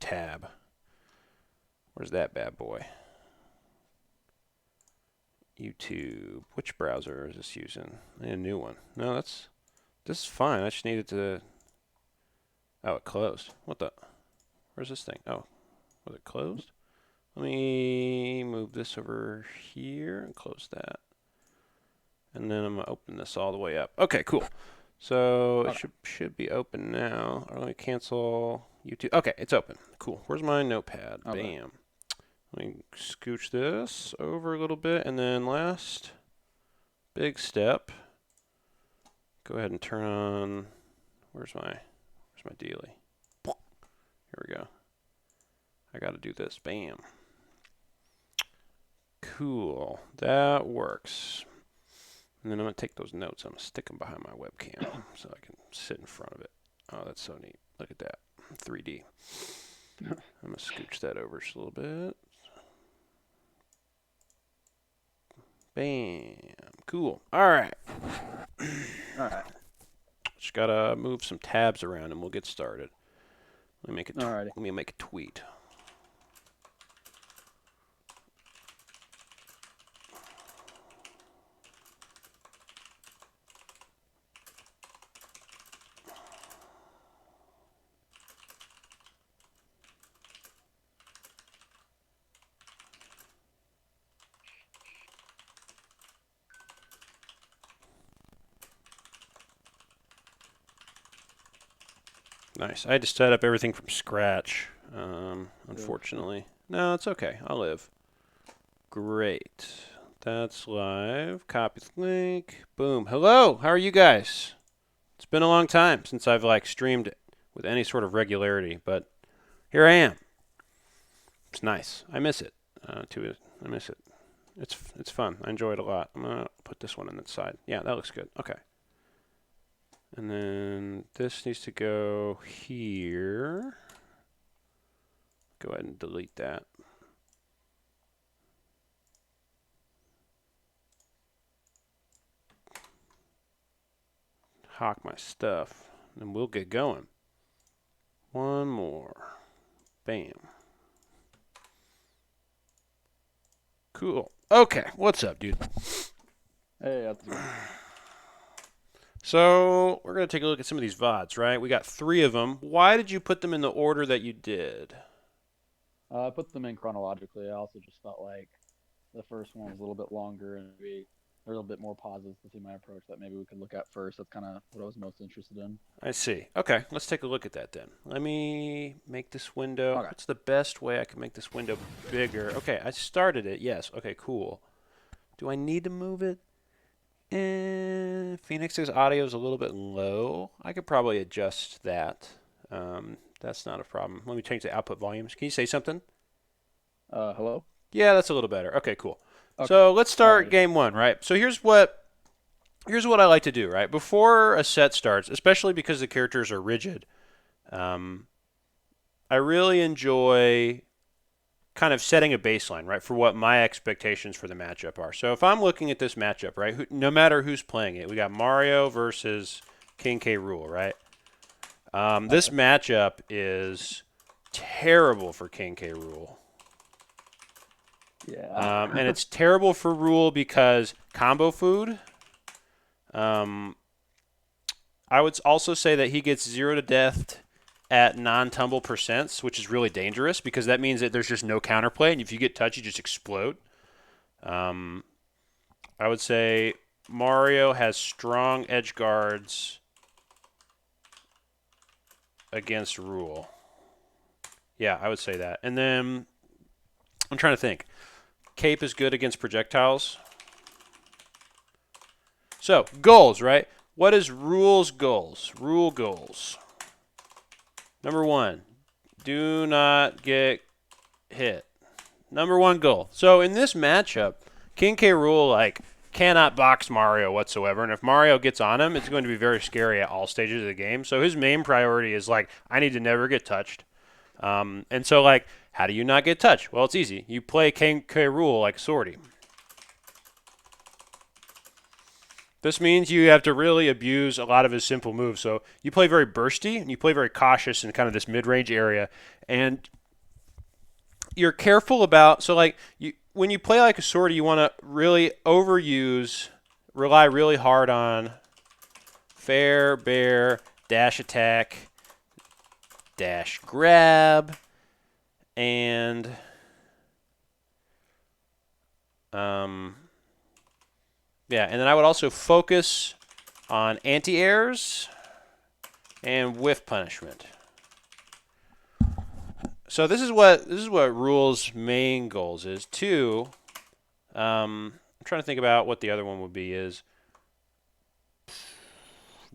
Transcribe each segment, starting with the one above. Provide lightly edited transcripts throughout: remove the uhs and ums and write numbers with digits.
tab. Where's that bad boy? YouTube. Which browser is this using? I need a new one. No, this is fine. I just needed to. Oh, it closed. What the? Where's this thing? Oh, was it closed? Let me move this over here and close that. And then I'm going to open this all the way up. Okay, cool. So it should be open now. Let me cancel YouTube. Okay, it's open. Cool. Where's my notepad? Okay. Bam. Let me scooch this over a little bit. And then last big step. Go ahead and turn on. Where's my dealie? Here we go. I got to do this. Bam. Cool. That works. And then I'm going to take those notes. I'm going to stick them behind my webcam so I can sit in front of it. Oh, that's so neat. Look at that. 3D. I'm going to scooch that over just a little bit. Bam. Cool. All right. All right. Just got to move some tabs around and we'll get started. Let me make a tweet. Nice. I had to set up everything from scratch, unfortunately. No, it's okay. I'll live. Great. That's live. Copy the link. Boom. Hello. How are you guys? It's been a long time since I've streamed with any sort of regularity, but here I am. It's nice. I miss it. I miss it. It's fun. I enjoy it a lot. I'm gonna put this one on the side. Yeah, that looks good. Okay. And then this needs to go here. Go ahead and delete that. Hawk my stuff, and we'll get going. One more. Bam. Cool. Okay, what's up, dude? Hey, that's good. So we're going to take a look at some of these VODs, right? We got 3 of them. Why did you put them in the order that you did? I put them in chronologically. I also just felt like the first one was a little bit longer and maybe a little bit more pauses to see my approach that maybe we could look at first. That's kind of what I was most interested in. I see. Okay, let's take a look at that then. Let me make this window. Okay. What's the best way I can make this window bigger? Okay, I started it. Yes. Okay, cool. Do I need to move it? Phoenix's audio is a little bit low. I could probably adjust that. That's not a problem. Let me change the output volumes. Can you say something? Hello? Yeah, that's a little better. Okay, cool. Okay. So let's start game 1, right? So here's what I like to do, right? Before a set starts, especially because the characters are rigid, I really enjoy kind of setting a baseline, right, for what my expectations for the matchup are. So if I'm looking at this matchup, right, no matter who's playing it, we got Mario versus King K. Rool, right? This matchup is terrible for King K. Rool. Yeah. And it's terrible for Rool because combo food. I would also say that he gets 0 to death at non-tumble percents, which is really dangerous because that means that there's just no counterplay, and if you get touched, you just explode. I would say Mario has strong edge guards against Rool. Yeah, I would say that. And then I'm trying to think. Cape is good against projectiles. So, goals, right? What is Rool's goals? Rool goals. Number 1, do not get hit. Number 1 goal. So in this matchup, King K. Rool cannot box Mario whatsoever, and if Mario gets on him, it's going to be very scary at all stages of the game. So his main priority is I need to never get touched. And so how do you not get touched? Well, it's easy. You play King K. Rool like Swordy. This means you have to really abuse a lot of his simple moves. So you play very bursty, and you play very cautious in kind of this mid-range area. And you're careful about, so like when you play like a sortie, you want to really rely really hard on fair, bear, dash attack, dash grab, and yeah, and then I would also focus on anti-airs and whiff punishment. So this is what rules main goals is. 2, I'm trying to think about what the other one would be is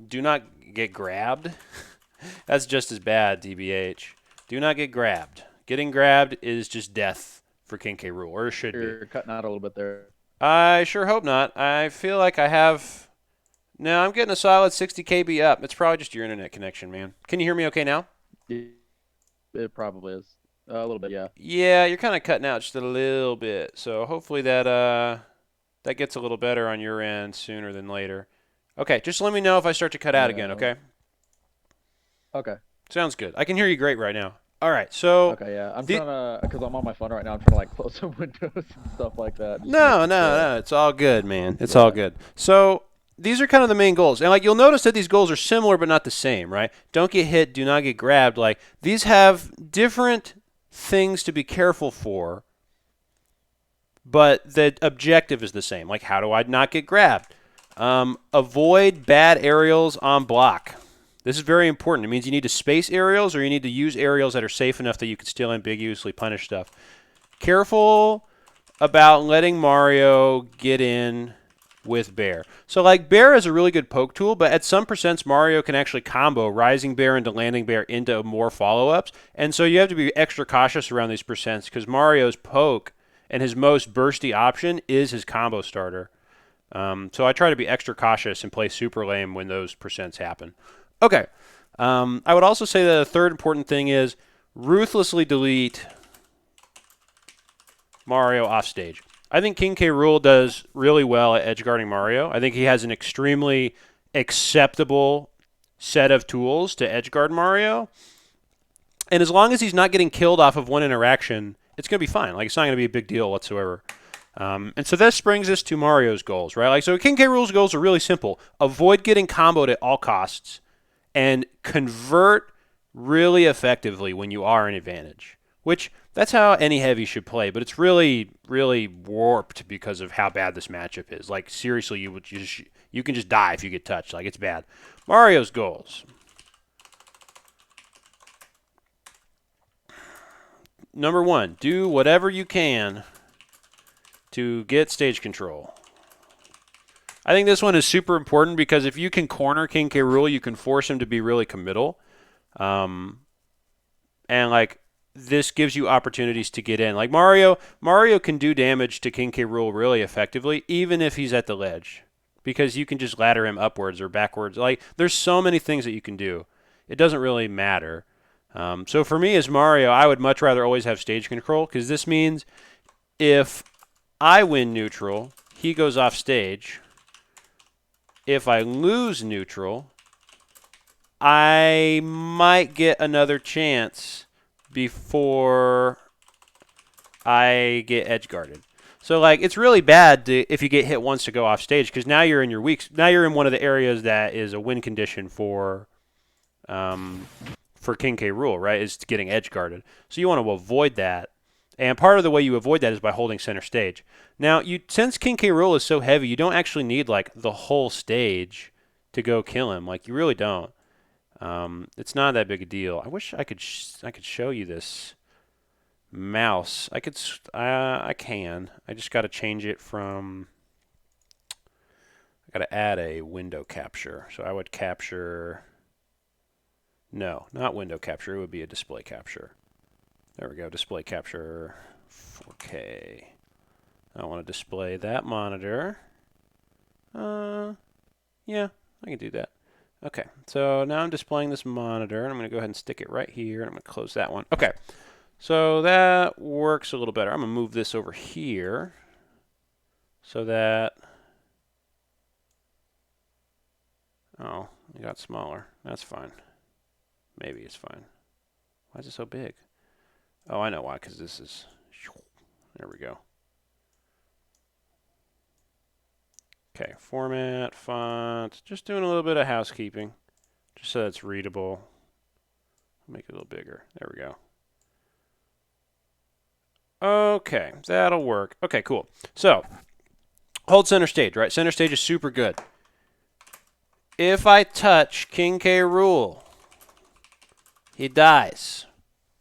do not get grabbed. That's just as bad, DBH. Do not get grabbed. Getting grabbed is just death for King K. Rool, or it should be. You're cutting out a little bit there. I sure hope not. I feel like I have... No, I'm getting a solid 60 KB up. It's probably just your internet connection, man. Can you hear me okay now? It probably is. A little bit, yeah. Yeah, you're kind of cutting out just a little bit. So hopefully that gets a little better on your end sooner than later. Okay, just let me know if I start to cut out again, okay? Okay. Sounds good. I can hear you great right now. All right, so... Okay, yeah. I'm trying to, because I'm on my phone right now, I'm trying to like close some windows and stuff like that. No. It's all good, man. It's all good. So these are kind of the main goals. And like you'll notice that these goals are similar but not the same, right? Don't get hit, do not get grabbed. Like these have different things to be careful for, but the objective is the same. Like how do I not get grabbed? Avoid bad aerials on block. This is very important. It means you need to space aerials or you need to use aerials that are safe enough that you can still ambiguously punish stuff. Careful about letting Mario get in with Bear. So like Bear is a really good poke tool, but at some percents Mario can actually combo Rising Bear into Landing Bear into more follow-ups. And so you have to be extra cautious around these percents because Mario's poke and his most bursty option is his combo starter. So I try to be extra cautious and play super lame when those percents happen. Okay. I would also say that a third important thing is ruthlessly delete Mario off stage. I think King K. Rool does really well at edge guarding Mario. I think he has an extremely acceptable set of tools to edge guard Mario. And as long as he's not getting killed off of one interaction, it's going to be fine. Like, it's not going to be a big deal whatsoever. And so this brings us to Mario's goals, right? Like, so King K. Rool's goals are really simple. Avoid getting comboed at all costs and convert really effectively when you are in advantage, which that's how any heavy should play, but it's really, really warped because of how bad this matchup is. Like, seriously, you can just die if you get touched. Like, it's bad. Mario's goals. Number 1, do whatever you can to get stage control. I think this one is super important because if you can corner King K. Rool, you can force him to be really committal. And, like, this gives you opportunities to get in. Like, Mario can do damage to King K. Rool really effectively, even if he's at the ledge, because you can just ladder him upwards or backwards. Like, there's so many things that you can do. It doesn't really matter. So for me as Mario, I would much rather always have stage control because this means if I win neutral, he goes off stage. If I lose neutral, I might get another chance before I get edge guarded. So like it's really bad if you get hit once to go off stage because now you're in your weak. Now you're in one of the areas that is a win condition for King K. Rool, right? Is getting edge guarded. So you want to avoid that. And part of the way you avoid that is by holding center stage. Now, since King K. Rool is so heavy, you don't actually need like the whole stage to go kill him. Like you really don't. It's not that big a deal. I wish I could show you this mouse. I can. I just got to change it from. I got to add a window capture. So I would capture. No, not window capture. It would be a display capture. There we go, display capture 4K. I want to display that monitor. Yeah, I can do that. Okay, so now I'm displaying this monitor, and I'm going to go ahead and stick it right here, and I'm going to close that one. Okay, so that works a little better. I'm going to move this over here so that... Oh, it got smaller. That's fine. Maybe it's fine. Why is it so big? Oh, I know why, because this is... There we go. Okay, format, font. Just doing a little bit of housekeeping, just so it's readable. Make it a little bigger. There we go. Okay, that'll work. Okay, cool. So, hold center stage, right? Center stage is super good. If I touch King K. Rool, he dies.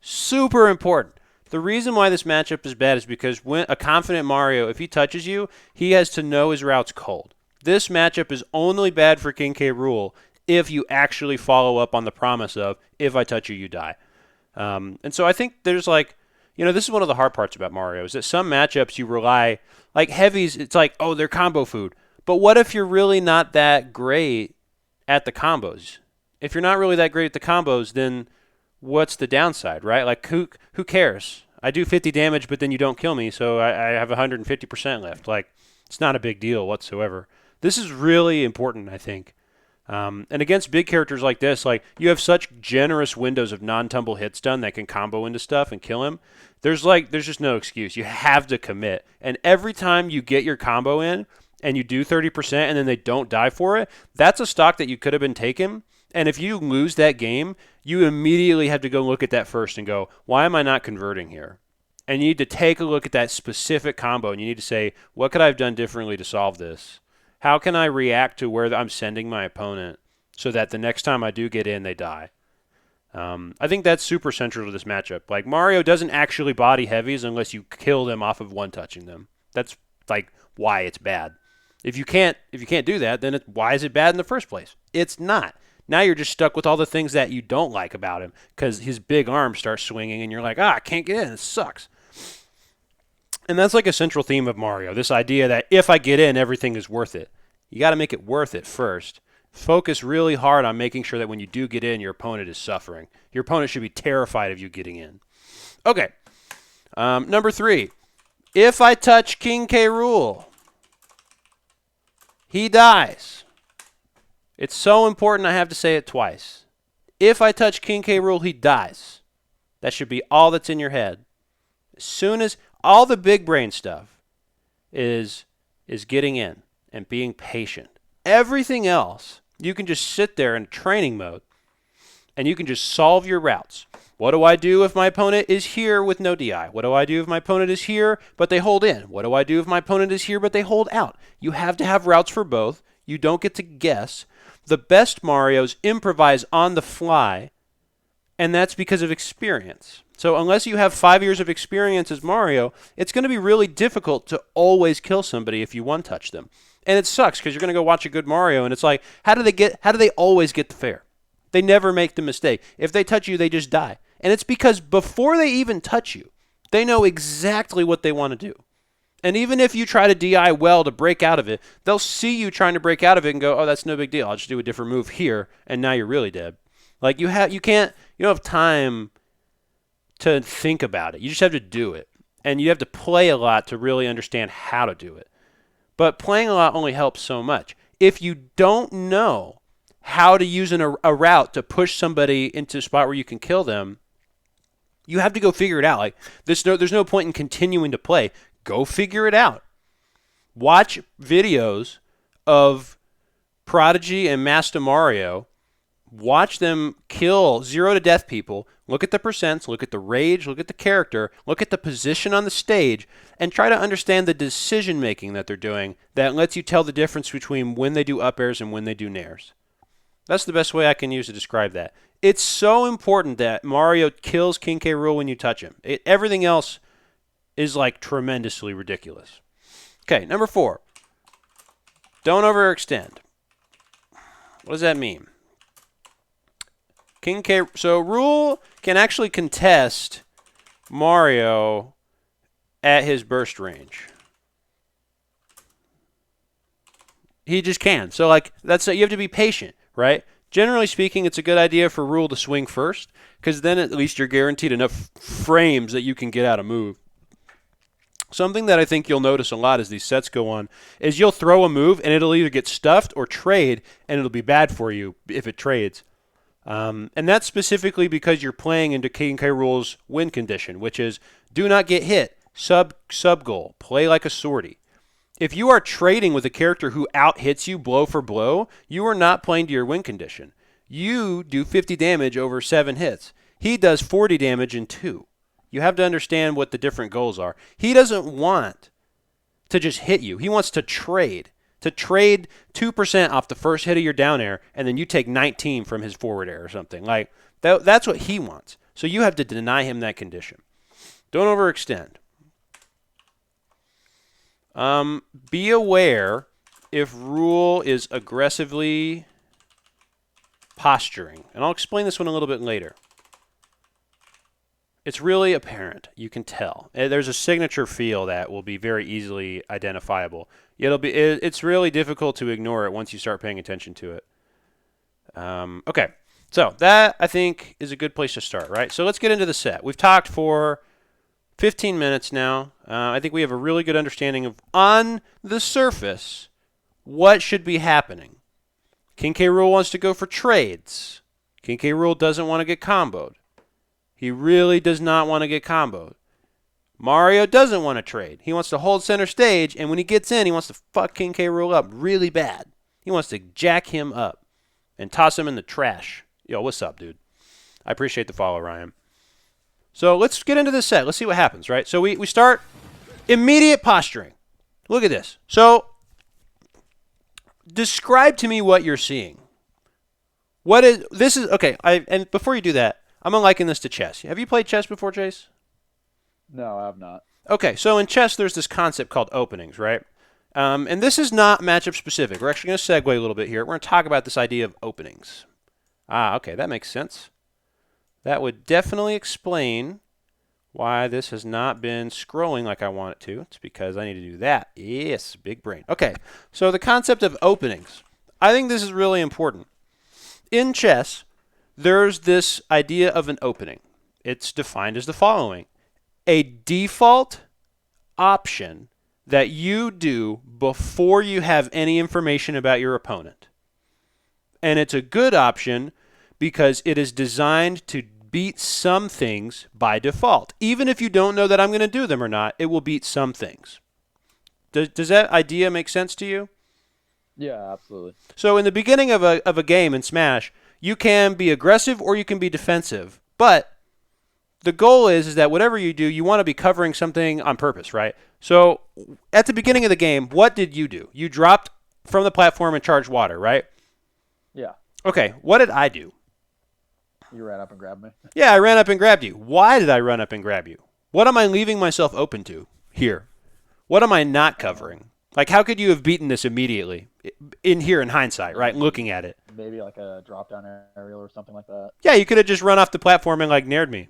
Super important. The reason why this matchup is bad is because when a confident Mario, if he touches you, he has to know his route's cold. This matchup is only bad for King K. Rool if you actually follow up on the promise of, if I touch you, you die. And so I think there's like, this is one of the hard parts about Mario, is that some matchups you rely, like heavies, it's like, oh, they're combo food. But what if you're really not that great at the combos? If you're not really that great at the combos, then what's the downside, right? Like, who cares? I do 50 damage, but then you don't kill me, so I have 150% left. Like, it's not a big deal whatsoever. This is really important, I think. And against big characters like this, like, you have such generous windows of non-tumble hits done that can combo into stuff and kill him. There's just no excuse. You have to commit. And every time you get your combo in and you do 30% and then they don't die for it, that's a stock that you could have been taken. And if you lose that game, you immediately have to go look at that first and go, why am I not converting here? And you need to take a look at that specific combo and you need to say, what could I have done differently to solve this? How can I react to where I'm sending my opponent so that the next time I do get in, they die? I think that's super central to this matchup. Like, Mario doesn't actually body heavies unless you kill them off of one-touching them. That's like why it's bad. If you can't do that, then why is it bad in the first place? It's not. Now you're just stuck with all the things that you don't like about him because his big arm starts swinging and you're like, I can't get in. This sucks. And that's like a central theme of Mario, this idea that if I get in, everything is worth it. You got to make it worth it first. Focus really hard on making sure that when you do get in, your opponent is suffering. Your opponent should be terrified of you getting in. Okay. Number 3. If I touch King K. Rool, he dies. It's so important I have to say it twice. If I touch King K. Rool, he dies. That should be all that's in your head. As soon as all the big brain stuff is getting in and being patient. Everything else, you can just sit there in training mode and you can just solve your routes. What do I do if my opponent is here with no DI? What do I do if my opponent is here but they hold in? What do I do if my opponent is here but they hold out? You have to have routes for both. You don't get to guess. The best Marios improvise on the fly, and that's because of experience. So unless you have 5 years of experience as Mario, it's going to be really difficult to always kill somebody if you one-touch them. And it sucks because you're going to go watch a good Mario, and it's like, how do they always get the fair? They never make the mistake. If they touch you, they just die. And it's because before they even touch you, they know exactly what they want to do. And even if you try to DI well to break out of it, they'll see you trying to break out of it and go, oh, that's no big deal. I'll just do a different move here, and now you're really dead. Like, you don't have time to think about it. You just have to do it. And you have to play a lot to really understand how to do it. But playing a lot only helps so much. If you don't know how to use a route to push somebody into a spot where you can kill them, you have to go figure it out. Like, there's no point in continuing to play. Go figure it out. Watch videos of Prodigy and Master Mario. Watch them kill 0 to death people. Look at the percents, look at the rage, look at the character, look at the position on the stage, and try to understand the decision making that they're doing that lets you tell the difference between when they do up airs and when they do nairs. That's the best way I can use to describe that. It's so important that Mario kills King K. Rool when you touch him. Everything else is like tremendously ridiculous. Okay, number 4. Don't overextend. What does that mean? So Rool can actually contest Mario at his burst range. He just can. So like you have to be patient, right? Generally speaking, it's a good idea for Rool to swing first, because then at least you're guaranteed enough frames that you can get out a move. Something that I think you'll notice a lot as these sets go on is you'll throw a move and it'll either get stuffed or trade, and it'll be bad for you if it trades. And that's specifically because you're playing into King K. Rool's win condition, which is do not get hit, sub goal, play like a sortie. If you are trading with a character who out hits you blow for blow, you are not playing to your win condition. You do 50 damage over 7 hits. He does 40 damage in 2. You have to understand what the different goals are. He doesn't want to just hit you. He wants to trade. To trade 2% off the first hit of your down air, and then you take 19 from his forward air or something. Like that's what he wants. So you have to deny him that condition. Don't overextend. Be aware if Rule is aggressively posturing. And I'll explain this one a little bit later. It's really apparent. You can tell. There's a signature feel that will be very easily identifiable. It's really difficult to ignore it once you start paying attention to it. Okay. So that, I think, is a good place to start, right? So let's get into the set. We've talked for 15 minutes now. I think we have a really good understanding of, on the surface, what should be happening. King K. Rool wants to go for trades. King K. Rool doesn't want to get comboed. He really does not want to get comboed. Mario doesn't want to trade. He wants to hold center stage, and when he gets in, he wants to fuck King K. Rool up really bad. He wants to jack him up and toss him in the trash. Yo, what's up, dude? I appreciate the follow, Ryan. So let's get into this set. Let's see what happens, right? So we start immediate posturing. Look at this. So describe to me what you're seeing. Okay, and before you do that, I'm going to liken this to chess. Have you played chess before, Chase? No, I have not. Okay, so in chess, there's this concept called openings, right? And this is not matchup specific. We're actually going to segue a little bit here. We're going to talk about this idea of openings. Okay, that makes sense. That would definitely explain why this has not been scrolling like I want it to. It's because I need to do that. Yes, big brain. Okay, so the concept of openings. I think this is really important. In chess, there's this idea of an opening. It's defined as the following. A default option that you do before you have any information about your opponent. And it's a good option because it is designed to beat some things by default. Even if you don't know that I'm going to do them or not, it will beat some things. Does that idea make sense to you? Yeah, absolutely. So in the beginning of a game in Smash, you can be aggressive or you can be defensive. But the goal is that whatever you do, you want to be covering something on purpose, right? So at the beginning of the game, what did you do? You dropped from the platform and charged water, right? Yeah. Okay, what did I do? You ran up and grabbed me. Yeah, I ran up and grabbed you. Why did I run up and grab you? What am I leaving myself open to here? What am I not covering? Like, how could you have beaten this immediately in here in hindsight, right? Looking at it. Maybe like a drop-down aerial or something like that. Yeah, you could have just run off the platform and, like, nared me,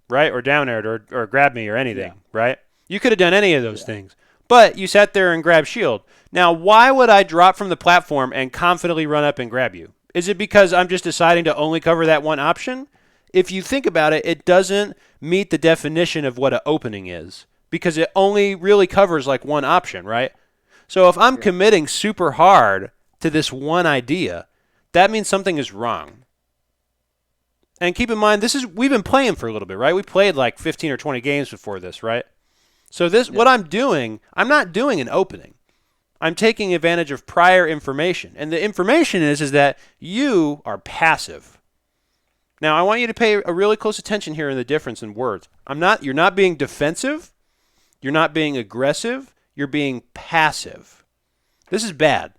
right? Or down aired or grabbed me or anything, right? You could have done any of those things. But you sat there and grabbed shield. Now, why would I drop from the platform and confidently run up and grab you? Is it because I'm just deciding to only cover that one option? If you think about it, it doesn't meet the definition of what an opening is because it only really covers like one option, right? So if I'm committing super hard to this one idea, that means something is wrong. And keep in mind, we've been playing for a little bit, right? We played like 15 or 20 games before this, right? So what I'm doing, I'm not doing an opening. I'm taking advantage of prior information. And the information is that you are passive. Now, I want you to pay a really close attention here in the difference in words. You're not being defensive. You're not being aggressive. You're being passive. This is bad.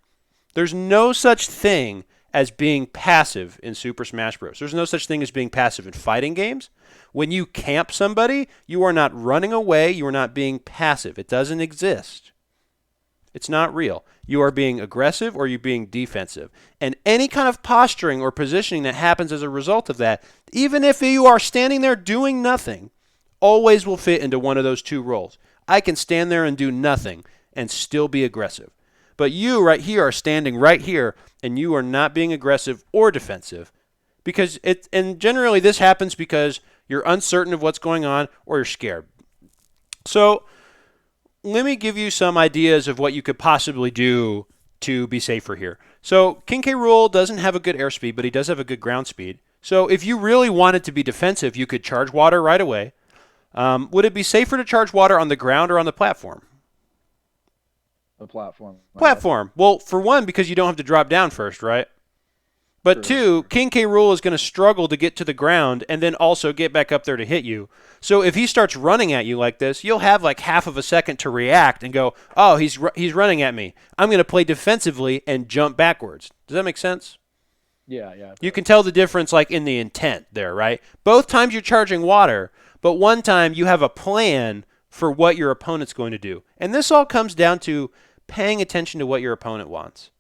There's no such thing as being passive in Super Smash Bros. There's no such thing as being passive in fighting games. When you camp somebody, you are not running away. You are not being passive. It doesn't exist. It's not real. You are being aggressive or you're being defensive. And any kind of posturing or positioning that happens as a result of that, even if you are standing there doing nothing, always will fit into one of those two roles. I can stand there and do nothing and still be aggressive. But you right here are standing right here and you are not being aggressive or defensive. And generally this happens because you're uncertain of what's going on or you're scared. So let me give you some ideas of what you could possibly do to be safer here. So King K. Rool doesn't have a good airspeed, but he does have a good ground speed. So if you really wanted to be defensive, you could charge water right away. Would it be safer to charge water on the ground or on the platform? The platform. I guess. Platform. Well, for one, because you don't have to drop down first, right? But True, two, true. King K. Rool is going to struggle to get to the ground and then also get back up there to hit you. So if he starts running at you like this, you'll have like half of a second to react and go, oh, he's running at me. I'm going to play defensively and jump backwards. Does that make sense? Yeah, yeah. You can tell the difference like in the intent there, right? Both times you're charging water, but one time you have a plan for what your opponent's going to do. And this all comes down to paying attention to what your opponent wants.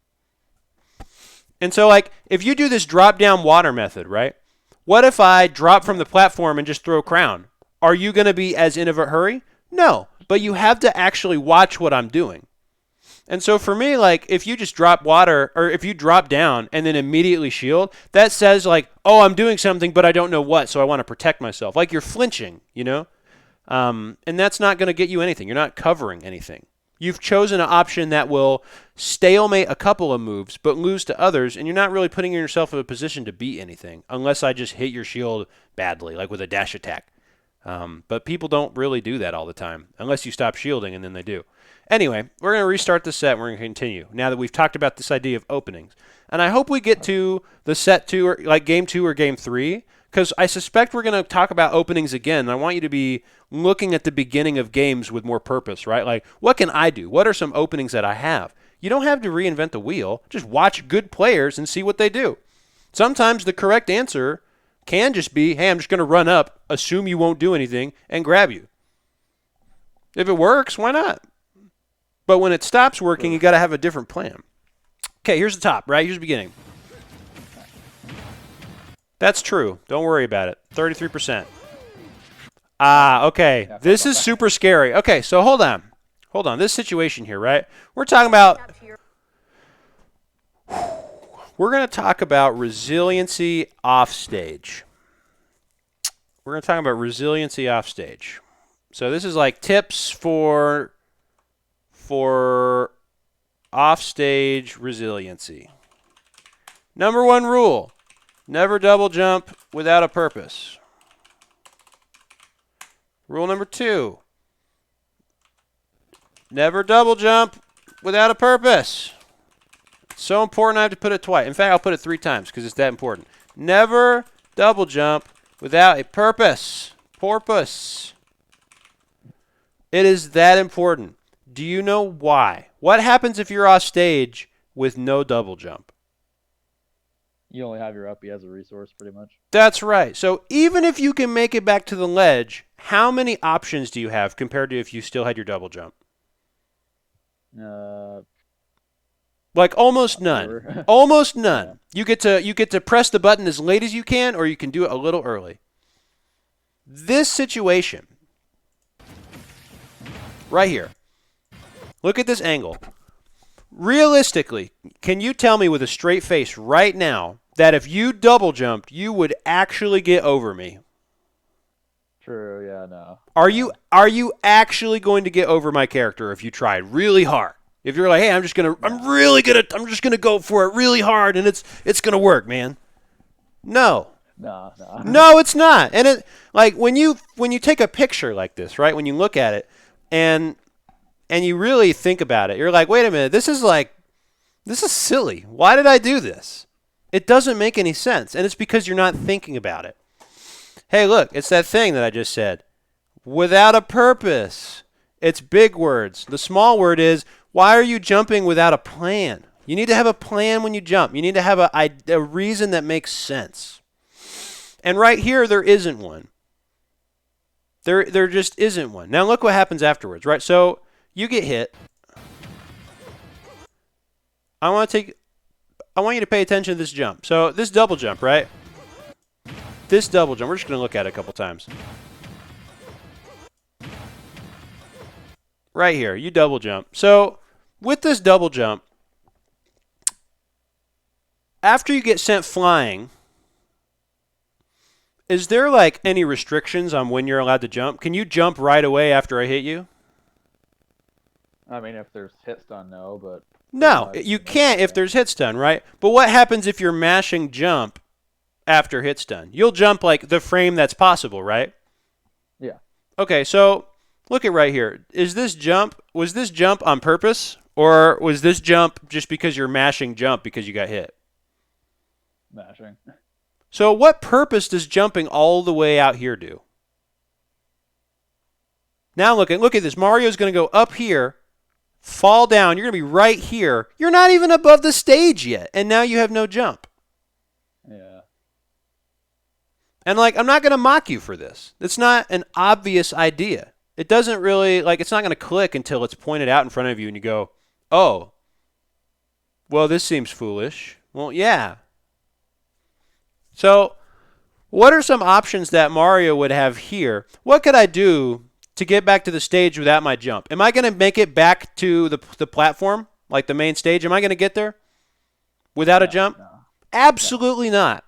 And so, like, if you do this drop-down water method, right? What if I drop from the platform and just throw crown? Are you going to be as in a hurry? No, but you have to actually watch what I'm doing. And so for me, like, if you just drop water, or if you drop down and then immediately shield, that says, like, oh, I'm doing something, but I don't know what, so I want to protect myself. Like, you're flinching, you know? And that's not going to get you anything. You're not covering anything. You've chosen an option that will stalemate a couple of moves, but lose to others, and you're not really putting yourself in a position to beat anything, unless I just hit your shield badly, like with a dash attack. But people don't really do that all the time, unless you stop shielding, and then they do. Anyway, we're going to restart the set, and we're going to continue, now that we've talked about this idea of openings. And I hope we get to the set 2, or like game 2 or game 3, because I suspect we're going to talk about openings again. And I want you to be looking at the beginning of games with more purpose, right? Like, what can I do? What are some openings that I have? You don't have to reinvent the wheel. Just watch good players and see what they do. Sometimes the correct answer can just be, hey, I'm just going to run up, assume you won't do anything, and grab you. If it works, why not? But when it stops working, you got to have a different plan. Okay, here's the top, right? Here's the beginning. That's true. Don't worry about it. 33%. Ah, okay. This is super scary. Okay, so hold on. Hold on. This situation here, right? We're talking about... We're going to talk about resiliency offstage. We're going to talk about resiliency offstage. So this is like tips for offstage resiliency. Number 1 rule. Never double jump without a purpose. Rule number 2. Never double jump without a purpose. It's so important I have to put it twice. In fact, I'll put it 3 times because it's that important. Never double jump without a purpose. Porpoise. It is that important. Do you know why? What happens if you're off stage with no double jump? You only have your uppie as a resource, pretty much. That's right. So even if you can make it back to the ledge, how many options do you have compared to if you still had your double jump? Like almost none. Sure. Almost none. Yeah. You get to press the button as late as you can, or you can do it a little early. This situation right here. Look at this angle. Realistically, can you tell me with a straight face right now that if you double jumped, you would actually get over me? True, yeah, no. Are you actually going to get over my character if you tried really hard? If you're like, hey, I'm just gonna go for it really hard and it's gonna work, man. No. No, it's not. And it like when you take a picture like this, right? When you look at it and you really think about it, you're like, wait a minute, this is silly. Why did I do this? It doesn't make any sense, and it's because you're not thinking about it. Hey, look, it's that thing that I just said. Without a purpose. It's big words. The small word is, why are you jumping without a plan? You need to have a plan when you jump. You need to have a reason that makes sense. And right here, there isn't one. There just isn't one. Now look what happens afterwards, right? So you get hit. I want you to pay attention to this jump. So this double jump, right? This double jump, we're just going to look at it a couple times. Right here, you double jump. So with this double jump, after you get sent flying, is there like any restrictions on when you're allowed to jump? Can you jump right away after I hit you? I mean, if there's hit stun, no, but... No, you can't if there's hit stun, right? But what happens if you're mashing jump after hit's done. You'll jump like the frame that's possible, right? Yeah. Okay, so look at right here. Was this jump on purpose, or was this jump just because you're mashing jump because you got hit? Mashing. So what purpose does jumping all the way out here do? Now look at this. Mario's going to go up here, fall down. You're going to be right here. You're not even above the stage yet, and now you have no jump. Yeah. And like, I'm not going to mock you for this. It's not an obvious idea. It doesn't really, like, it's not going to click until it's pointed out in front of you and you go, oh, well, this seems foolish. Well, yeah. So what are some options that Mario would have here? What could I do to get back to the stage without my jump? Am I going to make it back to the platform, like the main stage? Am I going to get there without a jump? No. Absolutely not.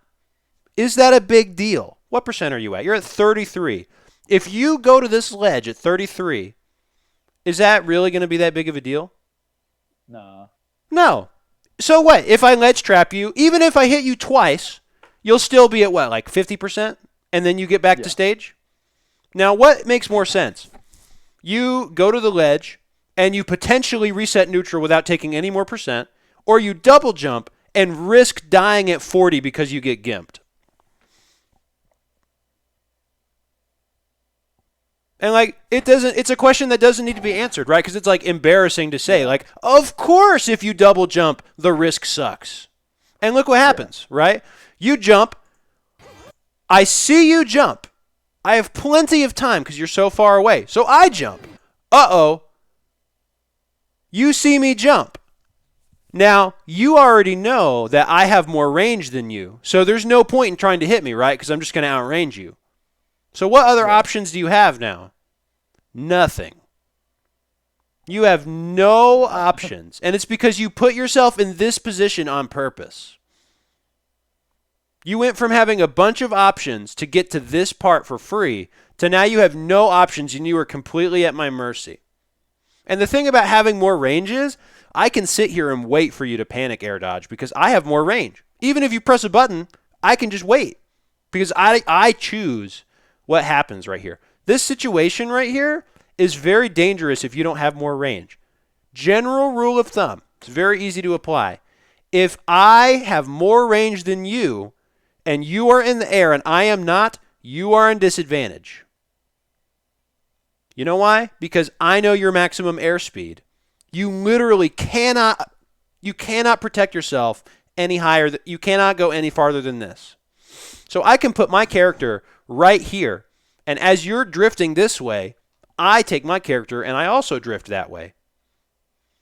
Is that a big deal? What percent are you at? You're at 33. If you go to this ledge at 33, is that really going to be that big of a deal? No. No. So what? If I ledge trap you, even if I hit you twice, you'll still be at what, like 50%? And then you get back to stage? Now, what makes more sense? You go to the ledge and you potentially reset neutral without taking any more percent, or you double jump and risk dying at 40 because you get gimped. And like, it's a question that doesn't need to be answered, right? Because it's like embarrassing to say, like, of course, if you double jump, the risk sucks. And look what happens, right? You jump. I see you jump. I have plenty of time because you're so far away. So I jump. Uh-oh. You see me jump. Now, you already know that I have more range than you. So there's no point in trying to hit me, right? Because I'm just going to outrange you. So what other options do you have now? Nothing. You have no options. And it's because you put yourself in this position on purpose. You went from having a bunch of options to get to this part for free to now you have no options and you are completely at my mercy. And the thing about having more range is I can sit here and wait for you to panic air dodge because I have more range. Even if you press a button, I can just wait because I choose what happens right here. This situation right here is very dangerous if you don't have more range. General rule of thumb. It's very easy to apply. If I have more range than you and you are in the air and I am not, you are in disadvantage. You know why? Because I know your maximum airspeed. You literally cannot protect yourself any higher. You cannot go any farther than this. So I can put my character right here. And as you're drifting this way, I take my character and I also drift that way.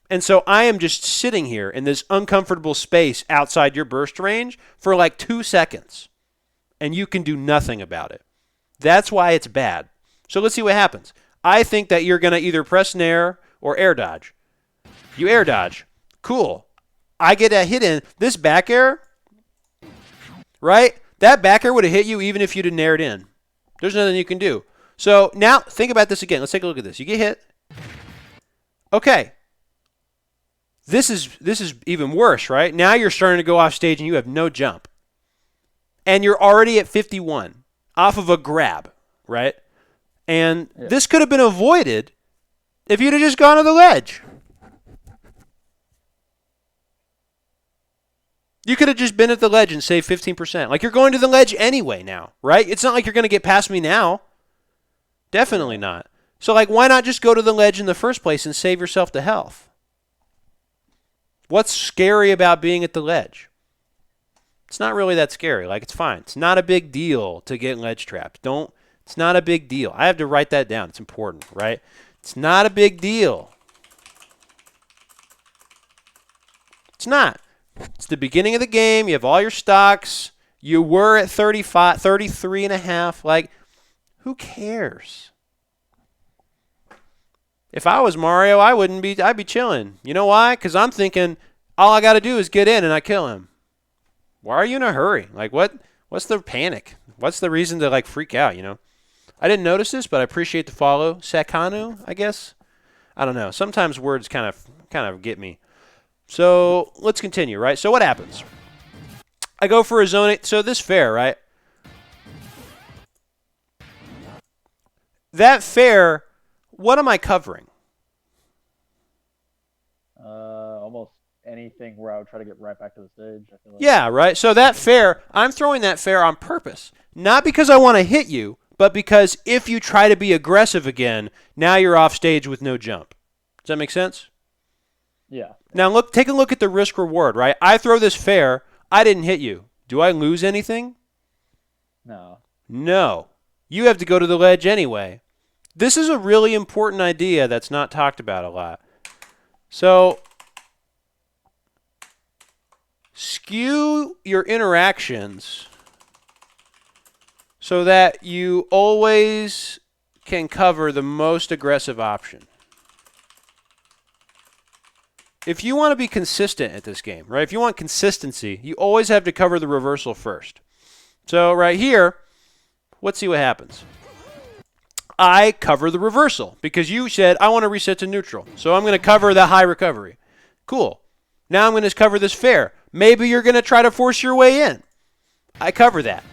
And so I am just sitting here in this uncomfortable space outside your burst range for like 2 seconds. And you can do nothing about it. That's why it's bad. So let's see what happens. I think that you're going to either press nair or air dodge. You air dodge. Cool. I get a hit in. This back air, right? That back air would have hit you even if you'd have naired in. There's nothing you can do. So now think about this again. Let's take a look at this. You get hit. Okay. This is even worse, right? Now you're starting to go off stage and you have no jump. And you're already at 51 off of a grab, right? And this could have been avoided if you'd have just gone to the ledge. You could have just been at the ledge and saved 15%. Like, you're going to the ledge anyway now, right? It's not like you're going to get past me now. Definitely not. So, like, why not just go to the ledge in the first place and save yourself the health? What's scary about being at the ledge? It's not really that scary. Like, it's fine. It's not a big deal to get ledge trapped. It's not a big deal. I have to write that down. It's important, right? It's not a big deal. It's not. It's the beginning of the game. You have all your stocks. You were at 35, 33 and a half. Like, who cares? If I was Mario, I'd be chilling. You know why? Because I'm thinking all I got to do is get in and I kill him. Why are you in a hurry? Like, what's the panic? What's the reason to, like, freak out, you know? I didn't notice this, but I appreciate the follow. Sakanu, I guess? I don't know. Sometimes words kind of get me. So let's continue, right? So what happens? I go for a zone 8. So this fair, right? That fair, what am I covering? Almost anything where I would try to get right back to the stage. I feel like. Yeah, right? So that fair, I'm throwing that fair on purpose. Not because I want to hit you, but because if you try to be aggressive again, now you're off stage with no jump. Does that make sense? Yeah. Now take a look at the risk reward, right? I throw this fair, I didn't hit you. Do I lose anything? No. No. You have to go to the ledge anyway. This is a really important idea that's not talked about a lot. So skew your interactions so that you always can cover the most aggressive option. If you want to be consistent at this game, right? If you want consistency, you always have to cover the reversal first. So right here, let's see what happens. I cover the reversal because you said I want to reset to neutral. So I'm going to cover the high recovery. Cool. Now I'm going to cover this fair. Maybe you're going to try to force your way in. I cover that.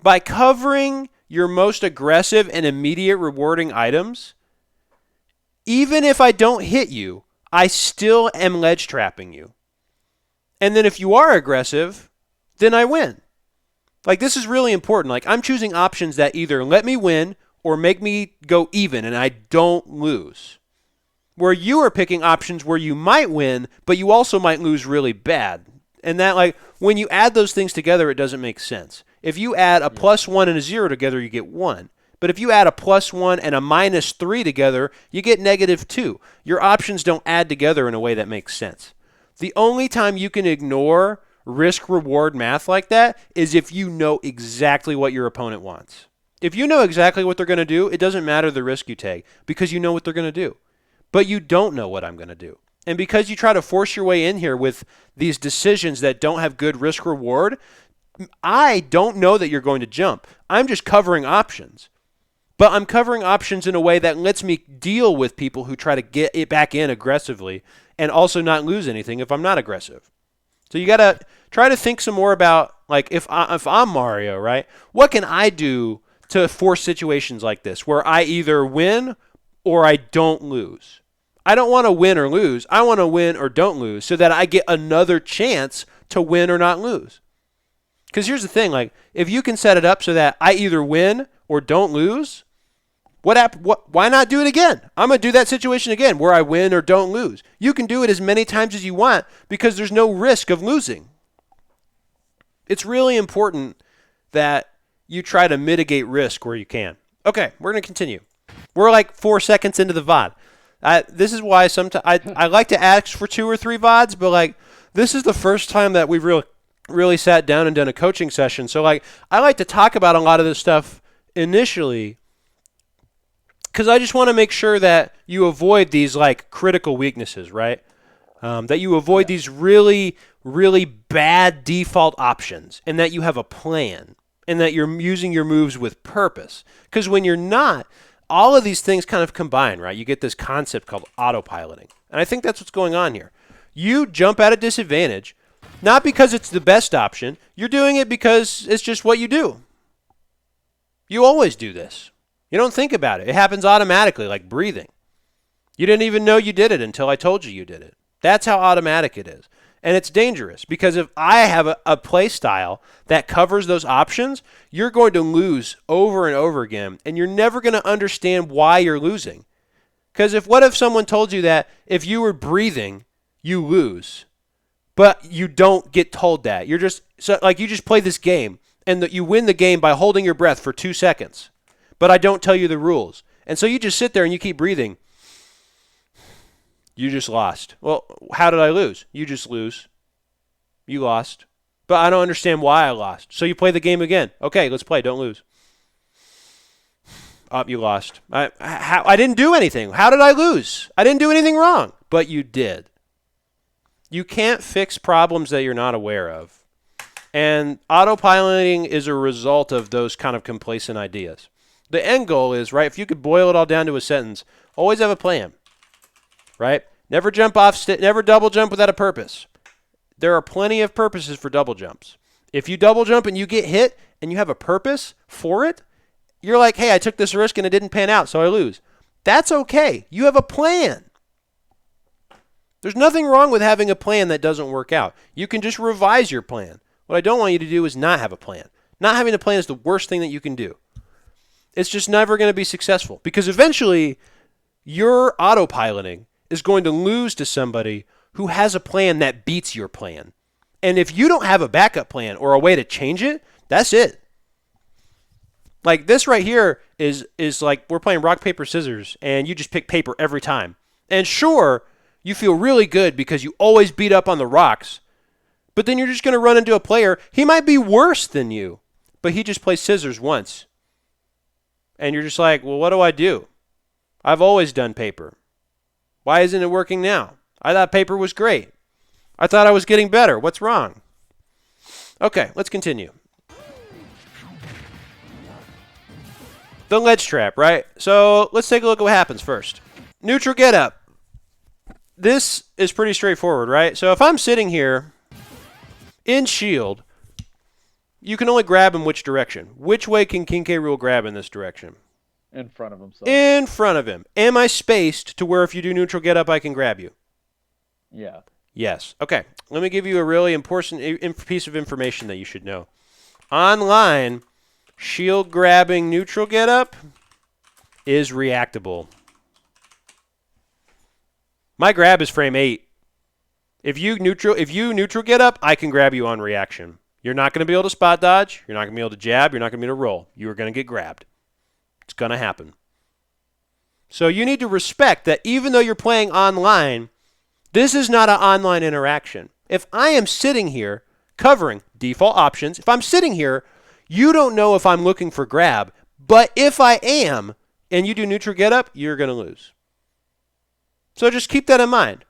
By covering your most aggressive and immediate rewarding items, even if I don't hit you, I still am ledge trapping you. And then if you are aggressive, then I win. Like, this is really important. Like, I'm choosing options that either let me win or make me go even and I don't lose. Where you are picking options where you might win, but you also might lose really bad. And that, like, when you add those things together, it doesn't make sense. If you add a +1 and a 0 together, you get 1. But if you add a +1 and a -3 together, you get -2. Your options don't add together in a way that makes sense. The only time you can ignore risk-reward math like that is if you know exactly what your opponent wants. If you know exactly what they're going to do, it doesn't matter the risk you take because you know what they're going to do. But you don't know what I'm going to do. And because you try to force your way in here with these decisions that don't have good risk-reward, I don't know that you're going to jump. I'm just covering options. But I'm covering options in a way that lets me deal with people who try to get it back in aggressively and also not lose anything if I'm not aggressive. So you got to try to think some more about, like, if I'm Mario, right? What can I do to force situations like this where I either win or I don't lose? I don't want to win or lose. I want to win or don't lose so that I get another chance to win or not lose. Because here's the thing, like, if you can set it up so that I either win or don't lose, why not do it again? I'm going to do that situation again where I win or don't lose. You can do it as many times as you want because there's no risk of losing. It's really important that you try to mitigate risk where you can. Okay, we're going to continue. We're like 4 seconds into the VOD. This is why sometimes I like to ask for 2 or 3 VODs, but like this is the first time that we've really sat down and done a coaching session. So like I like to talk about a lot of this stuff initially because I just want to make sure that you avoid these like critical weaknesses, right? That you avoid these really, really bad default options and that you have a plan and that you're using your moves with purpose. Because when you're not, all of these things kind of combine, right? You get this concept called autopiloting. And I think that's what's going on here. You jump at a disadvantage, not because it's the best option. You're doing it because it's just what you do. You always do this. You don't think about it. It happens automatically, like breathing. You didn't even know you did it until I told you did it. That's how automatic it is. And it's dangerous because if I have a play style that covers those options, you're going to lose over and over again, and you're never going to understand why you're losing. Because what if someone told you that if you were breathing, you lose, but you don't get told that? You just play this game, and you win the game by holding your breath for 2 seconds, but I don't tell you the rules. And so you just sit there and you keep breathing. You just lost. Well, how did I lose? You just lose. You lost. But I don't understand why I lost. So you play the game again. Okay, let's play. Don't lose. Oh, you lost. I didn't do anything. How did I lose? I didn't do anything wrong. But you did. You can't fix problems that you're not aware of. And autopiloting is a result of those kind of complacent ideas. The end goal is, right, if you could boil it all down to a sentence, always have a plan. Right? Never jump off, never double jump without a purpose. There are plenty of purposes for double jumps. If you double jump and you get hit and you have a purpose for it, you're like, hey, I took this risk and it didn't pan out, so I lose. That's okay. You have a plan. There's nothing wrong with having a plan that doesn't work out. You can just revise your plan. What I don't want you to do is not have a plan. Not having a plan is the worst thing that you can do. It's just never going to be successful because eventually your autopiloting is going to lose to somebody who has a plan that beats your plan. And if you don't have a backup plan or a way to change it, that's it. Like this right here is like we're playing rock, paper, scissors, and you just pick paper every time. And sure, you feel really good because you always beat up on the rocks, but then you're just going to run into a player. He might be worse than you, but he just plays scissors once. And you're just like, well, what do I do? I've always done paper. Why isn't it working now? I thought paper was great. I thought I was getting better. What's wrong? Okay, let's continue. The ledge trap, right? So let's take a look at what happens first. Neutral get up. This is pretty straightforward, right? So if I'm sitting here in shield, you can only grab in which direction? Which way can King K. Rool grab in this direction? In front of himself. In front of him. Am I spaced to where if you do neutral get up, I can grab you? Yeah. Yes. Okay. Let me give you a really important piece of information that you should know. Online, shield grabbing neutral get up is reactable. My grab is frame 8. If you neutral get up, I can grab you on reaction. You're not going to be able to spot dodge. You're not going to be able to jab. You're not going to be able to roll. You are going to get grabbed. It's going to happen. So you need to respect that even though you're playing online, this is not an online interaction. If I am sitting here covering default options, if I'm sitting here, you don't know if I'm looking for grab. But if I am, and you do neutral get up, you're going to lose. So just keep that in mind.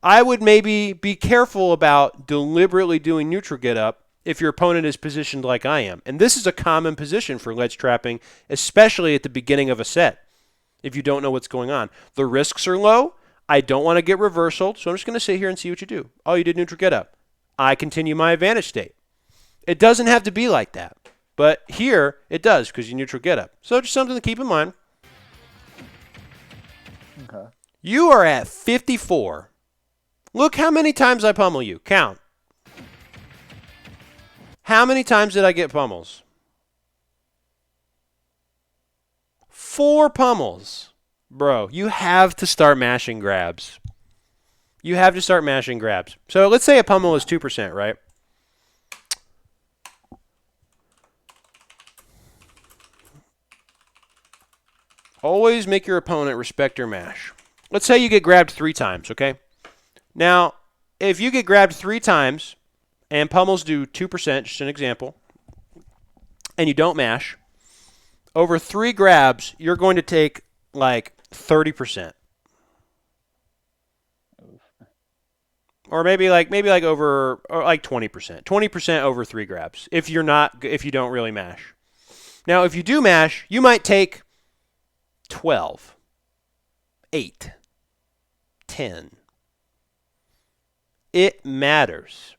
I would maybe be careful about deliberately doing neutral get up if your opponent is positioned like I am. And this is a common position for ledge trapping, especially at the beginning of a set, if you don't know what's going on. The risks are low. I don't want to get reversaled, so I'm just going to sit here and see what you do. Oh, you did neutral get up. I continue my advantage state. It doesn't have to be like that. But here, it does because you neutral get up. So just something to keep in mind. Okay. You are at 54. Look how many times I pummel you. Count. How many times did I get pummels? 4 pummels. Bro, you have to start mashing grabs. You have to start mashing grabs. So let's say a pummel is 2%, right? Always make your opponent respect your mash. Let's say you get grabbed 3 times, okay? Now, if you get grabbed 3 times and pummels do 2%, just an example, and you don't mash, over 3 grabs, you're going to take like 30%. Or maybe like over or like 20%. 20% over 3 grabs if you don't really mash. Now, if you do mash, you might take 12, 8, 10. It matters.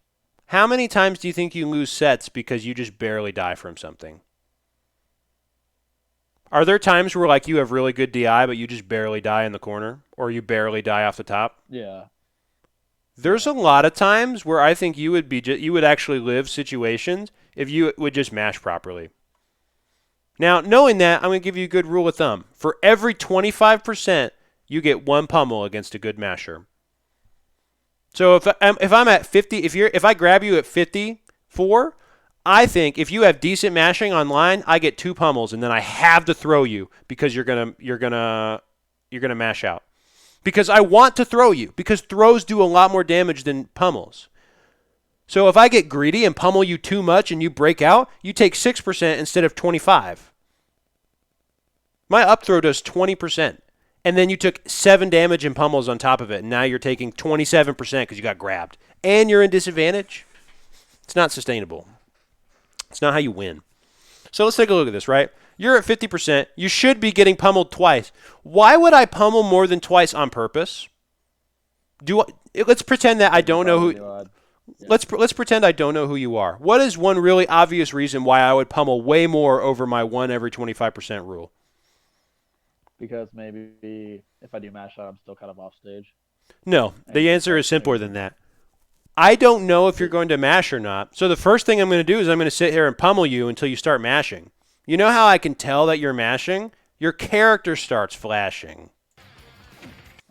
How many times do you think you lose sets because you just barely die from something? Are there times where like you have really good DI but you just barely die in the corner or you barely die off the top? Yeah. There's a lot of times where I think you would actually live situations if you would just mash properly. Now, knowing that, I'm going to give you a good rule of thumb. For every 25%, you get 1 pummel against a good masher. So if I'm at 50, if I grab you at 54, I think if you have decent mashing online, I get 2 pummels and then I have to throw you because you're gonna mash out. Because I want to throw you because throws do a lot more damage than pummels. So if I get greedy and pummel you too much and you break out, you take 6% instead of 25. My up throw does 20%. And then you took 7 damage and pummels on top of it. And now you're taking 27% because you got grabbed. And you're in disadvantage. It's not sustainable. It's not how you win. So let's take a look at this, right? You're at 50%. You should be getting pummeled twice. Why would I pummel more than twice on purpose? Let's pretend that I don't know who... Yeah. Let's pretend I don't know who you are. What is one really obvious reason why I would pummel way more over my 1 every 25% rule? Because maybe if I do mash out, I'm still kind of off stage. No, And the you answer start is simpler maybe than that. I don't know if you're wait. going to mash or not. So the first thing I'm going to do is I'm going to sit here and pummel you until you start mashing. You know how I can tell that you're mashing? Your character starts flashing.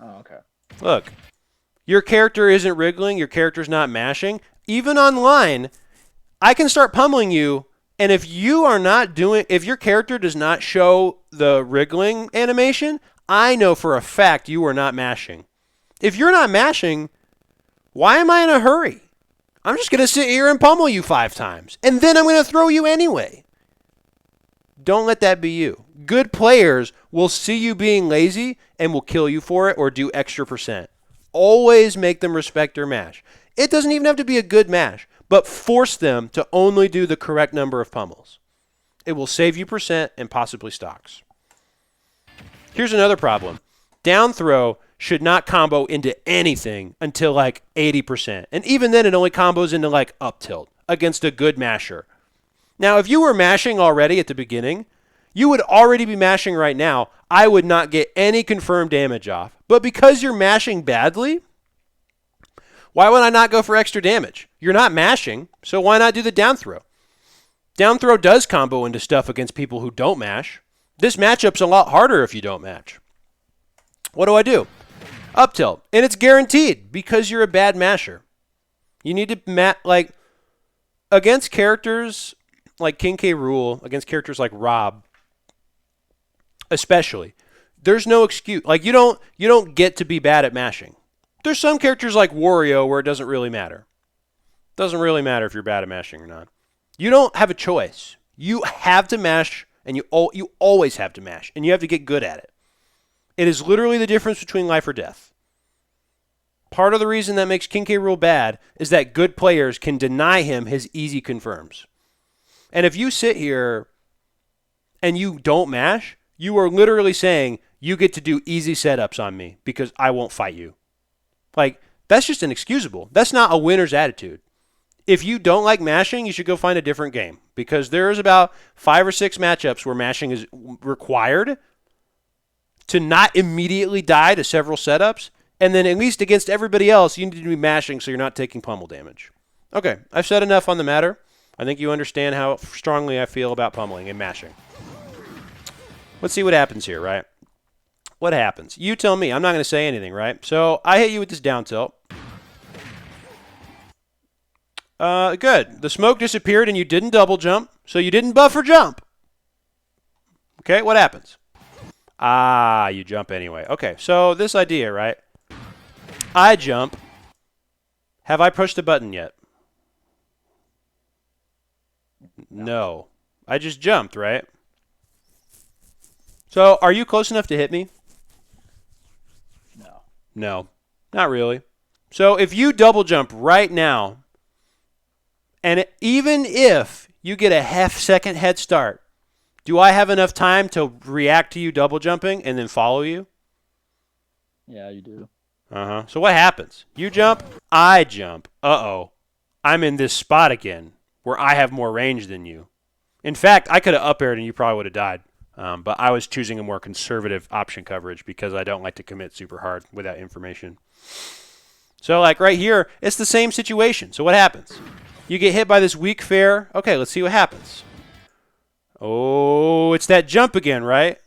Oh, okay. Look, your character isn't wriggling, your character's not mashing. Even online, I can start pummeling you, and if your character does not show the wriggling animation, I know for a fact you are not mashing. If you're not mashing, why am I in a hurry? I'm just going to sit here and pummel you 5 times, and then I'm going to throw you anyway. Don't let that be you. Good players will see you being lazy and will kill you for it or do extra percent. Always make them respect their mash. It doesn't even have to be a good mash, but force them to only do the correct number of pummels. It will save you percent and possibly stocks. Here's another problem. Down throw should not combo into anything until like 80%. And even then it only combos into like up tilt against a good masher. Now, if you were mashing already at the beginning, you would already be mashing right now. I would not get any confirmed damage off. But because you're mashing badly, why would I not go for extra damage? You're not mashing, so why not do the down throw? Down throw does combo into stuff against people who don't mash. This matchup's a lot harder if you don't match. What do? Up tilt. And it's guaranteed because you're a bad masher. You need to against characters like King K. Rool, against characters like Rob, especially, there's no excuse. Like you don't get to be bad at mashing. There's some characters like Wario where it doesn't really matter. It doesn't really matter if you're bad at mashing or not. You don't have a choice. You have to mash, and you always have to mash, and you have to get good at it. It is literally the difference between life or death. Part of the reason that makes King K. Rool bad is that good players can deny him his easy confirms. And if you sit here and you don't mash, you are literally saying you get to do easy setups on me because I won't fight you. Like, that's just inexcusable. That's not a winner's attitude. If you don't like mashing, you should go find a different game because there's about 5 or 6 matchups where mashing is required to not immediately die to several setups. And then at least against everybody else, you need to be mashing so you're not taking pummel damage. Okay, I've said enough on the matter. I think you understand how strongly I feel about pummeling and mashing. Let's see what happens here, right? What happens? You tell me. I'm not going to say anything, right? So I hit you with this down tilt. Good. The smoke disappeared and you didn't double jump, so you didn't buffer jump. Okay, what happens? Ah, you jump anyway. Okay, so this idea, right? I jump. Have I pushed the button yet? No. I just jumped, right? So, are you close enough to hit me? No. No, not really. So, if you double jump right now, and even if you get a half-second head start, do I have enough time to react to you double jumping and then follow you? Yeah, you do. Uh-huh. So what happens? You jump, I jump. Uh-oh. I'm in this spot again where I have more range than you. In fact, I could have up-aired and you probably would have died. But I was choosing a more conservative option coverage because I don't like to commit super hard without information. So like right here, it's the same situation. So what happens? You get hit by this weak fair. Okay, let's see what happens. Oh, it's that jump again, right?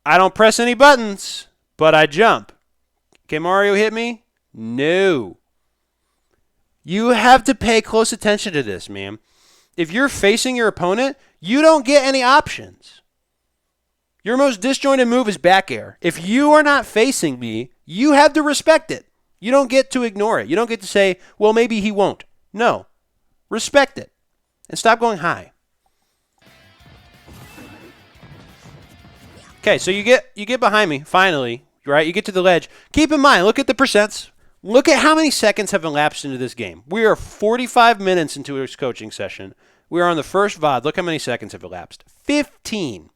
I don't press any buttons, but I jump. Can Mario hit me? No. You have to pay close attention to this, man. If you're facing your opponent, you don't get any options. Your most disjointed move is back air. If you are not facing me, you have to respect it. You don't get to ignore it. You don't get to say, well, maybe he won't. No. Respect it. And stop going high. Okay, so you get behind me, finally, right? You get to the ledge. Keep in mind, look at the percents. Look at how many seconds have elapsed into this game. We are 45 minutes into this coaching session. We are on the first VOD. Look how many seconds have elapsed. 15.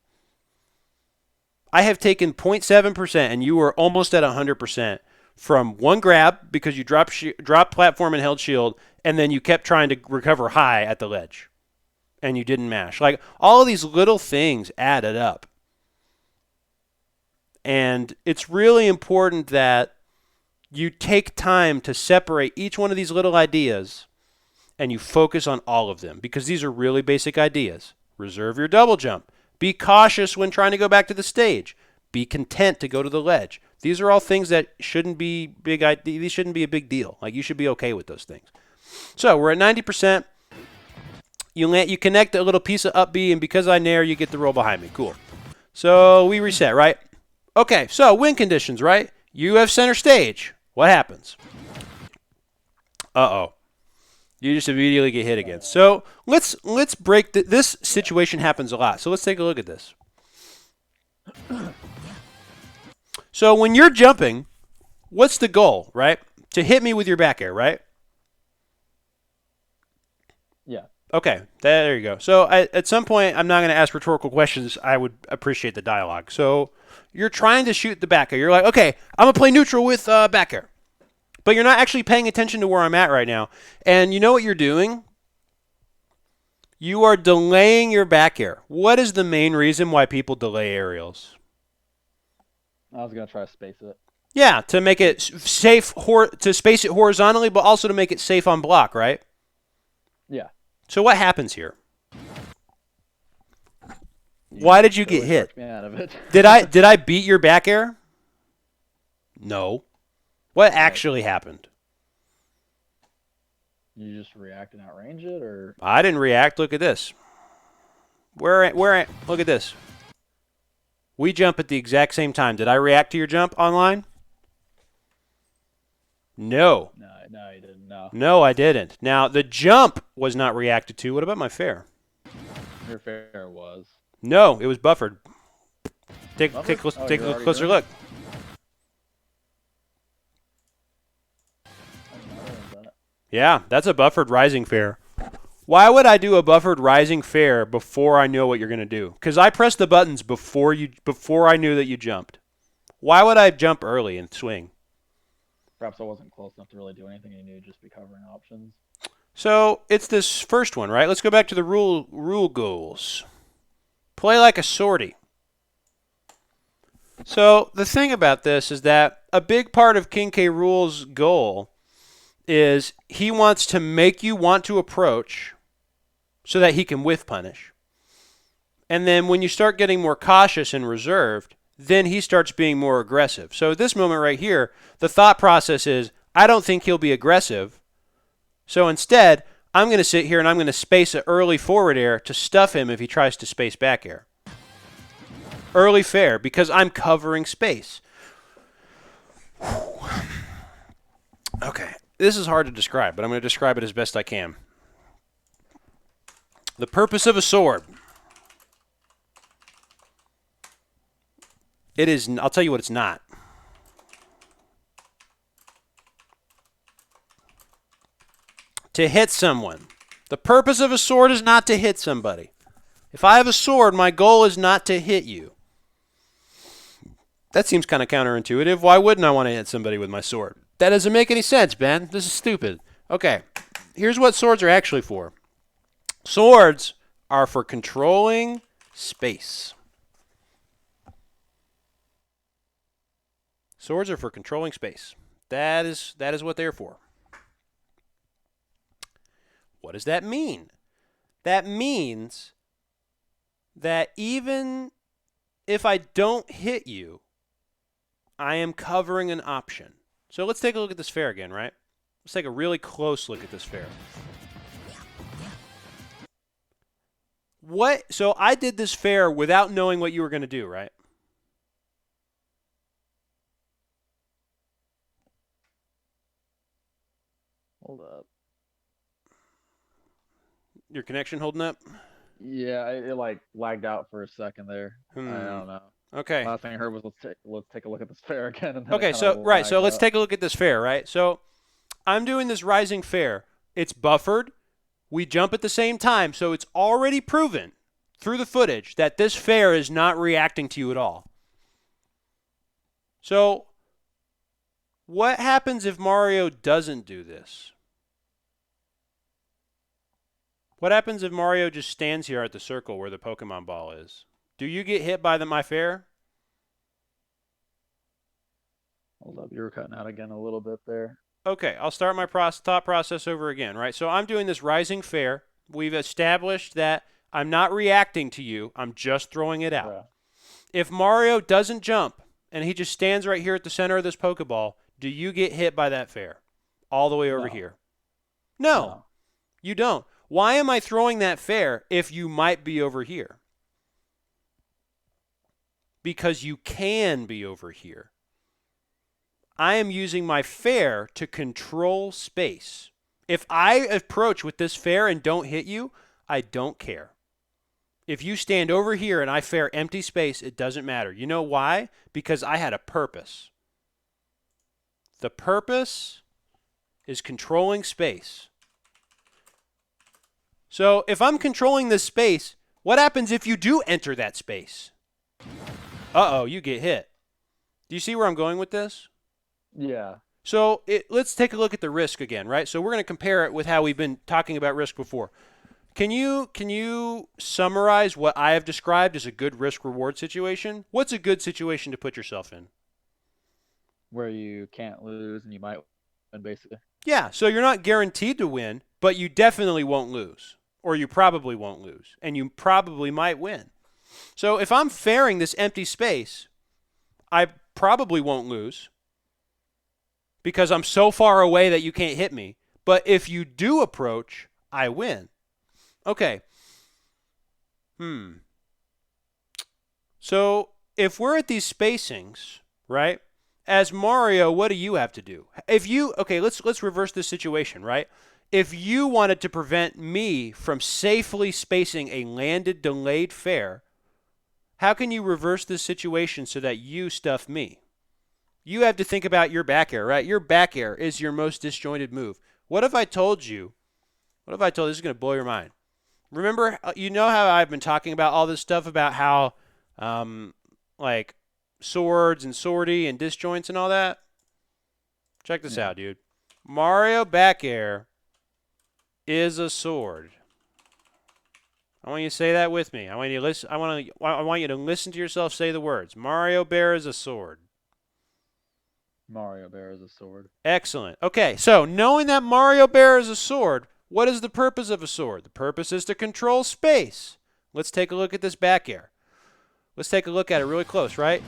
I have taken 0.7%, and you are almost at 100%. from one grab because you dropped platform and held shield, and then you kept trying to recover high at the ledge, and you didn't mash. Like, all of these little things added up. And it's really important that you take time to separate each one of these little ideas and you focus on all of them, because these are really basic ideas. Reserve your double jump. Be cautious when trying to go back to the stage. Be content to go to the ledge. These are all things that shouldn't be big. These shouldn't be a big deal. Like, you should be okay with those things. So we're at 90%. You connect a little piece of up B, and because I nair, you get the roll behind me. Cool. So we reset, right? Okay, so win conditions, right? You have center stage. What happens? Uh-oh. You just immediately get hit again. So let's break this situation happens a lot. So let's take a look at this. So when you're jumping, what's the goal, right? To hit me with your back air, right? Yeah. Okay, there you go. So at some point, I'm not going to ask rhetorical questions. I would appreciate the dialogue. So you're trying to shoot the back air. You're like, okay, I'm going to play neutral with back air. But you're not actually paying attention to where I'm at right now. And you know what you're doing? You are delaying your back air. What is the main reason why people delay aerials? I was going to try to space it. Yeah, to make it safe, to space it horizontally, but also to make it safe on block, right? Yeah. So what happens here? Why did you get hit? Me out of it. Did I beat your back air? No. What actually happened? You just react and outrange it, or? I didn't react. Look at this. Look at this. We jump at the exact same time. Did I react to your jump online? No. No, you didn't. No. No, I didn't. Now, the jump was not reacted to. What about my fair? Your fair was. No, it was buffered. Take a closer look. Yeah, that's a buffered rising fair. Why would I do a buffered rising fair before I know what you're going to do? Because I pressed the buttons before I knew that you jumped. Why would I jump early and swing? Perhaps I wasn't close enough to really do anything. You knew just be covering options. So it's this first one, right? Let's go back to the rule goals. Play like a sortie. So the thing about this is that a big part of King K. Rule's goal is he wants to make you want to approach so that he can whiff punish. And then when you start getting more cautious and reserved, then he starts being more aggressive. So at this moment right here, the thought process is, I don't think he'll be aggressive. So instead, I'm going to sit here and I'm going to space an early forward air to stuff him if he tries to space back air. Early fair, because I'm covering space. Okay, this is hard to describe, but I'm going to describe it as best I can. The purpose of a sword. It is, I'll tell you what it's not. To hit someone. The purpose of a sword is not to hit somebody. If I have a sword, my goal is not to hit you. That seems kind of counterintuitive. Why wouldn't I want to hit somebody with my sword? That doesn't make any sense, Ben. This is stupid. Okay, here's what swords are actually for. Swords are for controlling space. Swords are for controlling space. That is what they're for. What does that mean? That means that even if I don't hit you, I am covering an option. So let's take a look at this fair again, right? Let's take a really close look at this fair. So I did this fair without knowing what you were going to do, right? Hold up. Your connection holding up? Yeah, it like lagged out for a second there. I don't know. Okay. Last thing I heard was let's take a look at this fair again. And then Okay, so let's take a look at this fair, right? So I'm doing this rising fair. It's buffered. We jump at the same time, so it's already proven through the footage that this fair is not reacting to you at all. So What happens if Mario doesn't do this? What happens if Mario just stands here at the circle where the Pokemon ball is? Do you get hit by my fair? Hold up, you were cutting out again a little bit there. Okay, I'll start my thought process over again, right? So I'm doing this rising fair. We've established that I'm not reacting to you. I'm just throwing it out. Yeah. If Mario doesn't jump and he just stands right here at the center of this Pokeball, do you get hit by that fair all the way over No. here? No, you don't. Why am I throwing that fair if you might be over here? Because you can be over here. I am using my fair to control space. If I approach with this fair and don't hit you, I don't care. If you stand over here and I fair empty space, it doesn't matter. You know why? Because I had a purpose. The purpose is controlling space. So if I'm controlling this space, what happens if you do enter that space? Uh-oh, you get hit. Do you see where I'm going with this? Yeah. So let's take a look at the risk again, right? So we're going to compare it with how we've been talking about risk before. Can you summarize what I have described as a good risk-reward situation? What's a good situation to put yourself in? Where you can't lose and you might win, basically. Yeah, so you're not guaranteed to win, but you definitely won't lose. Or you probably won't lose. And you probably might win. So if I'm fairing this empty space, I probably won't lose because I'm so far away that you can't hit me. But if you do approach, I win. Okay. So if we're at these spacings, right? As Mario, what do you have to do? Let's reverse this situation, right? If you wanted to prevent me from safely spacing a landed delayed fair, how can you reverse this situation so that you stuff me? You have to think about your back air, right? Your back air is your most disjointed move. What if I told you, this is going to blow your mind. Remember, you know how I've been talking about all this stuff about how, like, swords and swordy and disjoints and all that? Check this out, dude. Mario back air is a sword. I want you to say that with me. I want you to listen. I want you to listen to yourself say the words. Mario bear is a sword. Mario bear is a sword. Excellent. Okay, so knowing that Mario bear is a sword, what is the purpose of a sword? The purpose is to control space. Let's take a look at this back air. Let's take a look at it really close, right?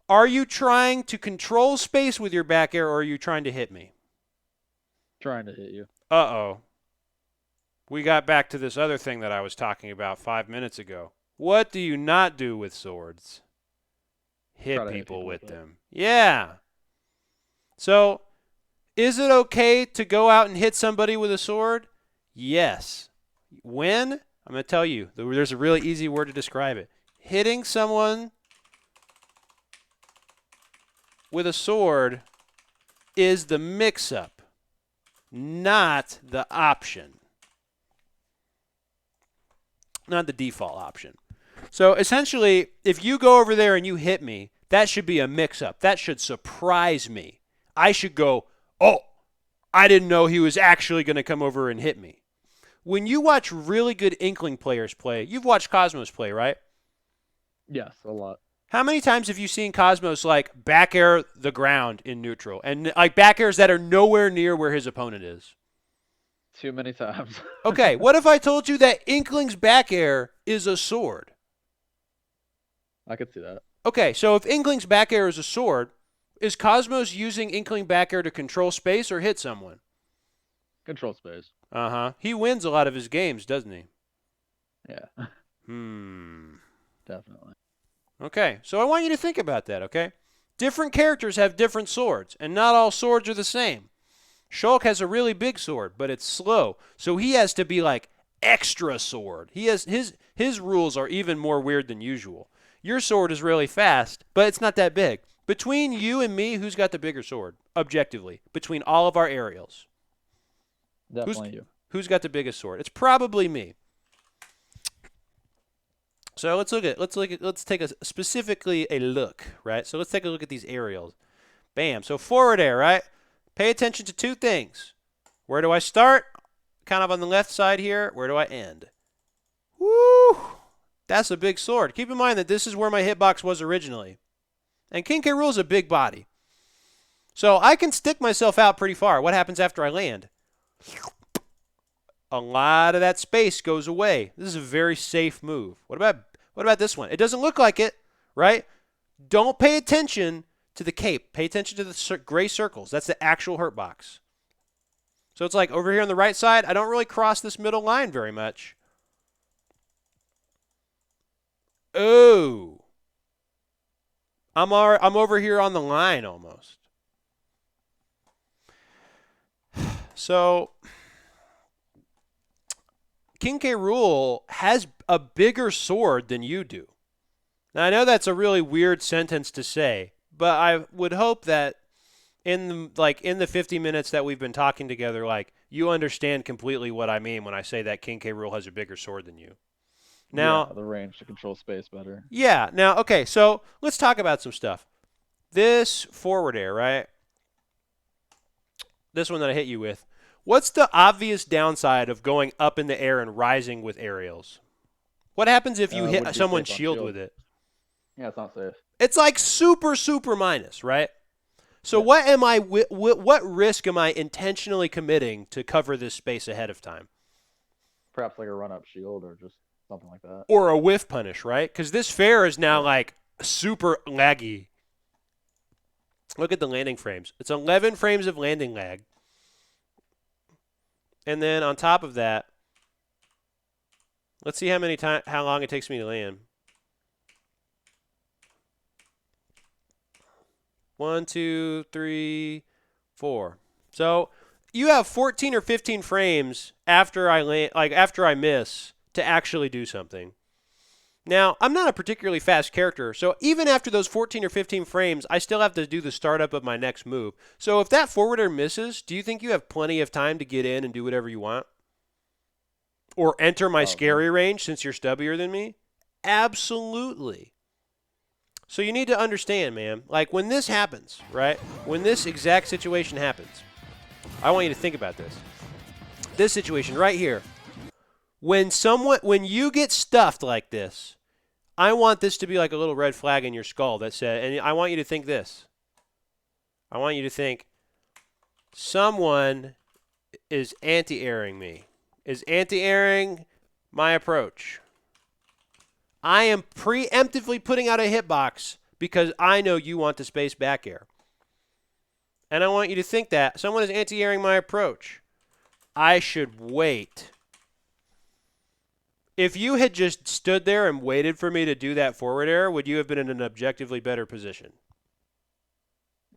Are you trying to control space with your back air, or are you trying to hit me? Trying to hit you. Uh-oh. We got back to this other thing that I was talking about 5 minutes ago. What do you not do with swords? Hit people with them. Yeah. So, is it okay to go out and hit somebody with a sword? Yes. When? I'm going to tell you. There's a really easy word to describe it. Hitting someone with a sword is the mix-up, not the option. Not the default option. So essentially, if you go over there and you hit me, that should be a mix-up. That should surprise me. I should go, oh, I didn't know he was actually going to come over and hit me. When you watch really good Inkling players play, you've watched Cosmos play, right? Yes, a lot. How many times have you seen Cosmos like back air the ground in neutral and like back airs that are nowhere near where his opponent is? Too many times. Okay, what if I told you that Inkling's back air is a sword? I could see that. Okay, so if Inkling's back air is a sword, is Cosmos using Inkling back air to control space or hit someone? Control space. Uh-huh. He wins a lot of his games, doesn't he? Yeah. Definitely. Okay, so I want you to think about that, okay? Different characters have different swords, and not all swords are the same. Shulk has a really big sword, but it's slow, so he has to be like extra sword. He has his rules are even more weird than usual. Your sword is really fast, but it's not that big. Between you and me, who's got the bigger sword, objectively, between all of our aerials? Definitely you. Who's got the biggest sword? It's probably me. So let's take specifically a look, right? So let's take a look at these aerials. Bam. So forward air, right? Pay attention to two things. Where do I start? Kind of on the left side here. Where do I end? Woo! That's a big sword. Keep in mind that this is where my hitbox was originally. And King K. Rool is a big body. So I can stick myself out pretty far. What happens after I land? A lot of that space goes away. This is a very safe move. What about this one? It doesn't look like it, right? Don't pay attention to the cape. Pay attention to the gray circles. That's the actual hurt box. So it's like over here on the right side, I don't really cross this middle line very much. Oh. I'm over here on the line almost. So King K. Rool has a bigger sword than you do. Now, I know that's a really weird sentence to say, but I would hope that in the 50 minutes that we've been talking together, like, you understand completely what I mean when I say that King K. Rool has a bigger sword than you. Now, yeah, the range to control space better. Yeah. Now, okay, so let's talk about some stuff. This forward air, right? This one that I hit you with. What's the obvious downside of going up in the air and rising with aerials? What happens if you hit someone's shield with it? Yeah, it's not safe. It's like super, super minus, right? So Yeah. what risk am I intentionally committing to cover this space ahead of time? Perhaps like a run-up shield or just something like that. Or a whiff punish, right? Because this fair is now like super laggy. Look at the landing frames. It's 11 frames of landing lag. And then on top of that, let's see how long it takes me to land. 1, 2, 3, 4. So you have 14 or 15 frames after I land, like after I miss, to actually do something. Now, I'm not a particularly fast character, so even after those 14 or 15 frames, I still have to do the startup of my next move. So if that forwarder misses, do you think you have plenty of time to get in and do whatever you want? Or enter my scary range since you're stubbier than me? Absolutely. So you need to understand, man, like when this happens, right? When this exact situation happens, I want you to think about this. This situation right here. When you get stuffed like this, I want this to be like a little red flag in your skull that said, and I want you to think this. I want you to think, someone is anti-airing me. Is anti-airing my approach. I am preemptively putting out a hitbox because I know you want the space back air. And I want you to think that someone is anti-airing my approach. I should wait. If you had just stood there and waited for me to do that forward air, would you have been in an objectively better position?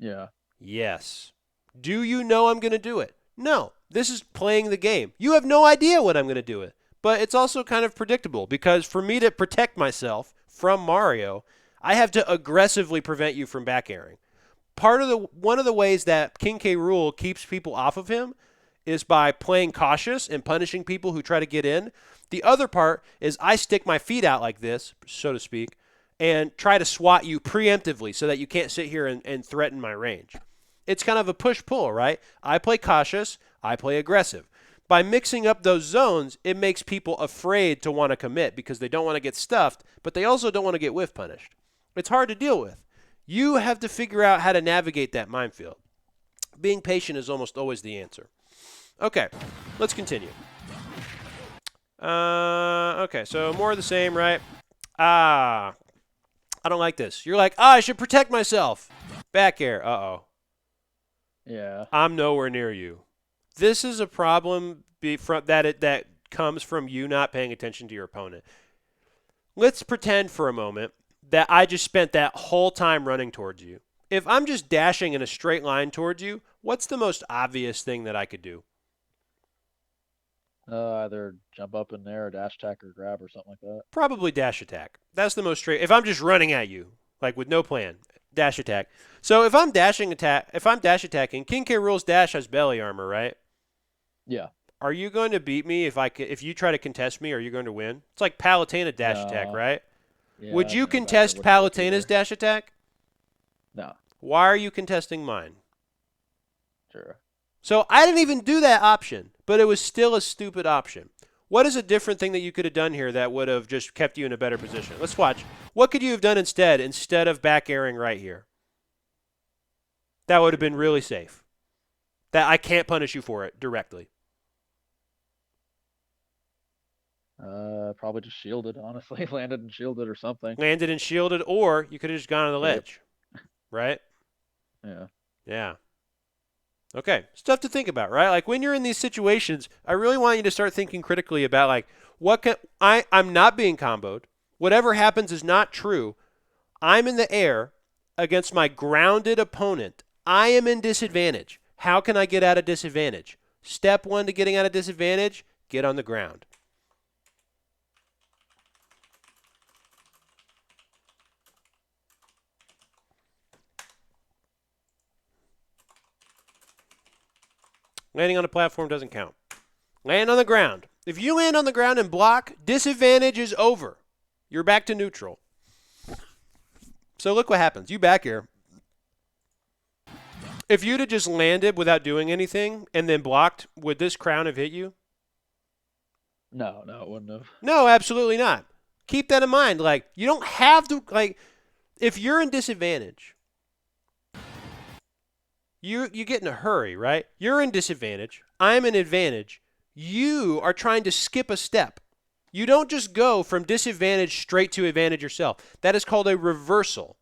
Yeah. Yes. Do you know I'm going to do it? No. This is playing the game. You have no idea when I'm going to do it. But it's also kind of predictable because for me to protect myself from Mario, I have to aggressively prevent you from back airing. One of the ways that King K. Rool keeps people off of him is by playing cautious and punishing people who try to get in. The other part is I stick my feet out like this, so to speak, and try to swat you preemptively so that you can't sit here and threaten my range. It's kind of a push-pull, right? I play cautious, I play aggressive. By mixing up those zones, it makes people afraid to want to commit because they don't want to get stuffed, but they also don't want to get whiff punished. It's hard to deal with. You have to figure out how to navigate that minefield. Being patient is almost always the answer. Okay, let's continue. Okay, so more of the same, right? I don't like this. You're like, I should protect myself. Back air. Uh-oh. Yeah. I'm nowhere near you. This is a problem that comes from you not paying attention to your opponent. Let's pretend for a moment that I just spent that whole time running towards you. If I'm just dashing in a straight line towards you, what's the most obvious thing that I could do? Either jump up in there or dash attack or grab or something like that. Probably dash attack. That's the most straight. If I'm just running at you, like with no plan, dash attack. So if I'm dash attacking, King K. Rool's dash has belly armor, right? Yeah. Are you going to beat me if you try to contest me? Are you going to win? It's like Palutena dash attack, right? Yeah, Would you contest Palutena's dash attack? No. Why are you contesting mine? Sure. So I didn't even do that option, but it was still a stupid option. What is a different thing that you could have done here that would have just kept you in a better position? Let's watch. What could you have done instead of back airing right here? That would have been really safe. That I can't punish you for it directly. Probably just shielded, honestly. Landed and shielded or something. Landed and shielded, or you could have just gone on the ledge. Right? Yeah. Yeah. Okay. Stuff to think about, right? Like when you're in these situations, I really want you to start thinking critically about like I'm not being comboed. Whatever happens is not true. I'm in the air against my grounded opponent. I am in disadvantage. How can I get out of disadvantage? Step 1 to getting out of disadvantage, get on the ground. Landing on a platform doesn't count. Land on the ground. If you land on the ground and block, disadvantage is over. You're back to neutral. So look what happens. You back air. If you'd have just landed without doing anything and then blocked, would this crown have hit you? No, it wouldn't have. No, absolutely not. Keep that in mind. Like, you don't have to, like, if you're in disadvantage, you get in a hurry, right? You're in disadvantage. I'm in advantage. You are trying to skip a step. You don't just go from disadvantage straight to advantage yourself. That is called a reversal.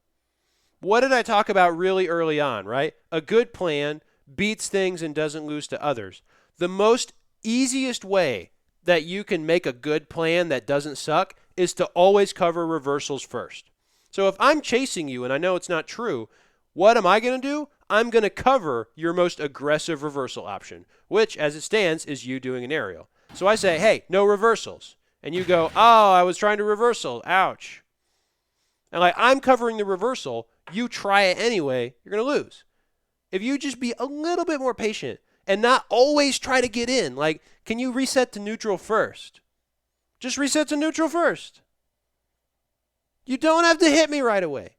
What did I talk about really early on, right? A good plan beats things and doesn't lose to others. The most easiest way that you can make a good plan that doesn't suck is to always cover reversals first. So if I'm chasing you and I know it's not true, what am I going to do? I'm going to cover your most aggressive reversal option, which, as it stands, is you doing an aerial. So I say, hey, no reversals. And you go, oh, I was trying to reversal. Ouch. And like, I'm covering the reversal. You try it anyway, you're going to lose. If you just be a little bit more patient and not always try to get in, like, can you reset to neutral first? Just reset to neutral first. You don't have to hit me right away.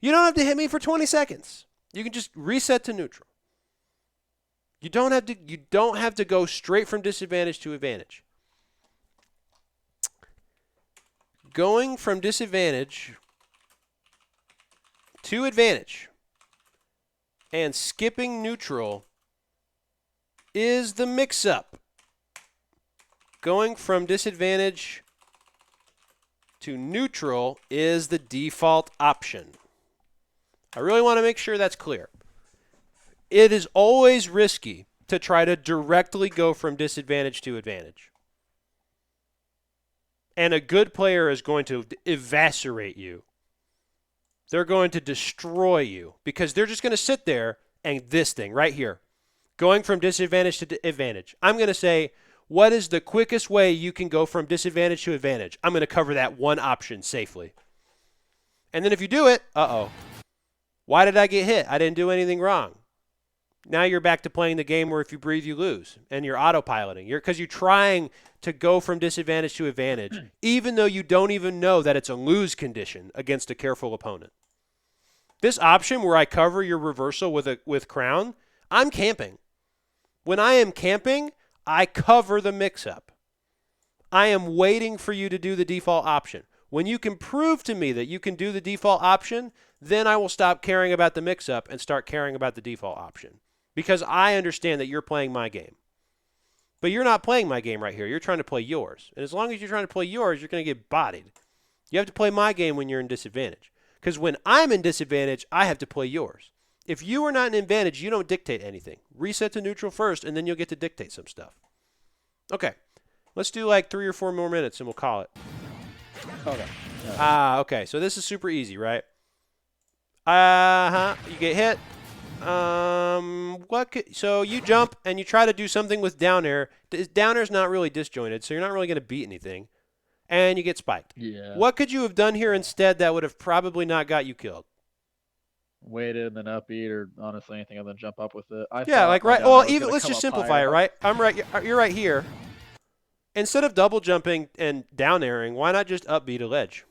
You don't have to hit me for 20 seconds. You can just reset to neutral. You don't have to go straight from disadvantage to advantage. Going from disadvantage to advantage and skipping neutral is the mix-up. Going from disadvantage to neutral is the default option. I really want to make sure that's clear. It is always risky to try to directly go from disadvantage to advantage. And a good player is going to eviscerate you. They're going to destroy you because they're just going to sit there and this thing right here, going from disadvantage to advantage. I'm going to say, what is the quickest way you can go from disadvantage to advantage? I'm going to cover that one option safely. And then if you do it, why did I get hit? I didn't do anything wrong. Now you're back to playing the game where if you breathe, you lose. And you're autopiloting. Because you're trying to go from disadvantage to advantage, even though you don't even know that it's a lose condition against a careful opponent. This option where I cover your reversal with crown, I'm camping. When I am camping, I cover the mix-up. I am waiting for you to do the default option. When you can prove to me that you can do the default option, then I will stop caring about the mix-up and start caring about the default option. Because I understand that you're playing my game. But you're not playing my game right here. You're trying to play yours. And as long as you're trying to play yours, you're going to get bodied. You have to play my game when you're in disadvantage. Because when I'm in disadvantage, I have to play yours. If you are not in advantage, you don't dictate anything. Reset to neutral first, and then you'll get to dictate some stuff. Okay. Let's do like 3 or 4 more minutes, and we'll call it. Okay. Okay. So this is super easy, right? You get hit. So you jump and you try to do something with down air. Down air's not really disjointed, so you're not really going to beat anything. And you get spiked. Yeah. What could you have done here instead that would have probably not got you killed? Waited and then upbeat, or honestly anything other than jump up with it. Even let's just simplify it, right? I'm right. You're right here. Instead of double jumping and down airing, why not just upbeat a ledge?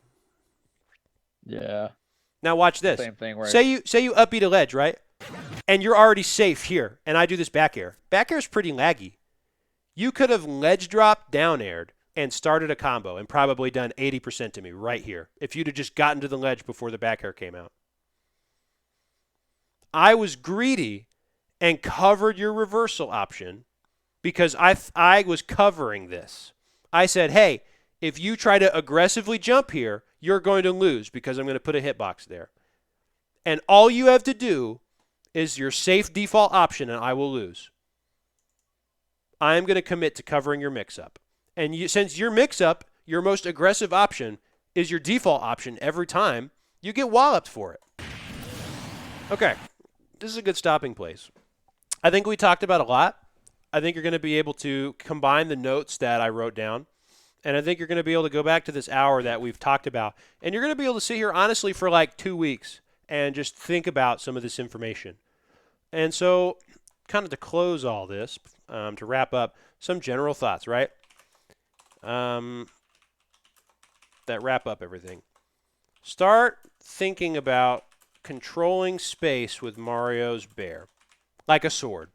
Yeah. Now watch this. Same thing. Where say you upbeat a ledge, right? and you're already safe here, and I do this back air. Back air is pretty laggy. You could have ledge dropped, down aired, and started a combo and probably done 80% to me right here if you'd have just gotten to the ledge before the back air came out. I was greedy and covered your reversal option because I was covering this. I said, hey, if you try to aggressively jump here, you're going to lose because I'm going to put a hitbox there. And all you have to do is your safe default option, and I will lose. I am going to commit to covering your mix-up. And since your mix-up, your most aggressive option, is your default option every time, you get walloped for it. Okay, this is a good stopping place. I think we talked about a lot. I think you're going to be able to combine the notes that I wrote down. And I think you're going to be able to go back to this hour that we've talked about. And you're going to be able to sit here, honestly, for like 2 weeks and just think about some of this information. And so, kind of to close all this, to wrap up, some general thoughts, right? That wrap up everything. Start thinking about controlling space with Mario's bear, like a sword.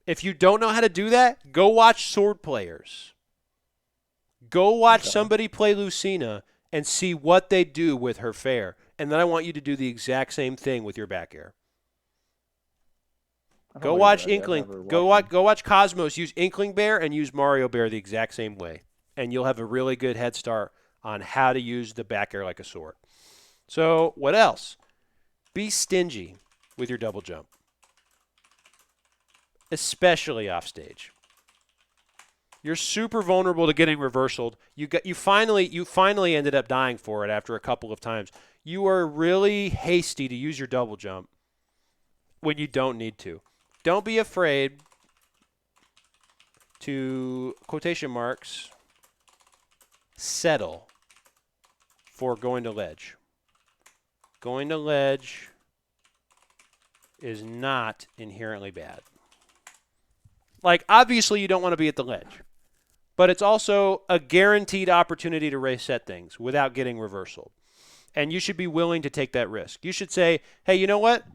If you don't know how to do that, go watch sword players. Go watch somebody play Lucina and see what they do with her fair. And then I want you to do the exact same thing with your back air. Go watch Inkling. Go watch Cosmos use Inkling Bear and use Mario Bear the exact same way. And you'll have a really good head start on how to use the back air like a sword. So what else? Be stingy with your double jump, especially off stage. You're super vulnerable to getting reversaled. You finally ended up dying for it after a couple of times. You are really hasty to use your double jump when you don't need to. Don't be afraid to, quotation marks, settle for going to ledge. Going to ledge is not inherently bad. Like, obviously you don't want to be at the ledge, but it's also a guaranteed opportunity to reset things without getting reversal. And you should be willing to take that risk. You should say, hey, you know what?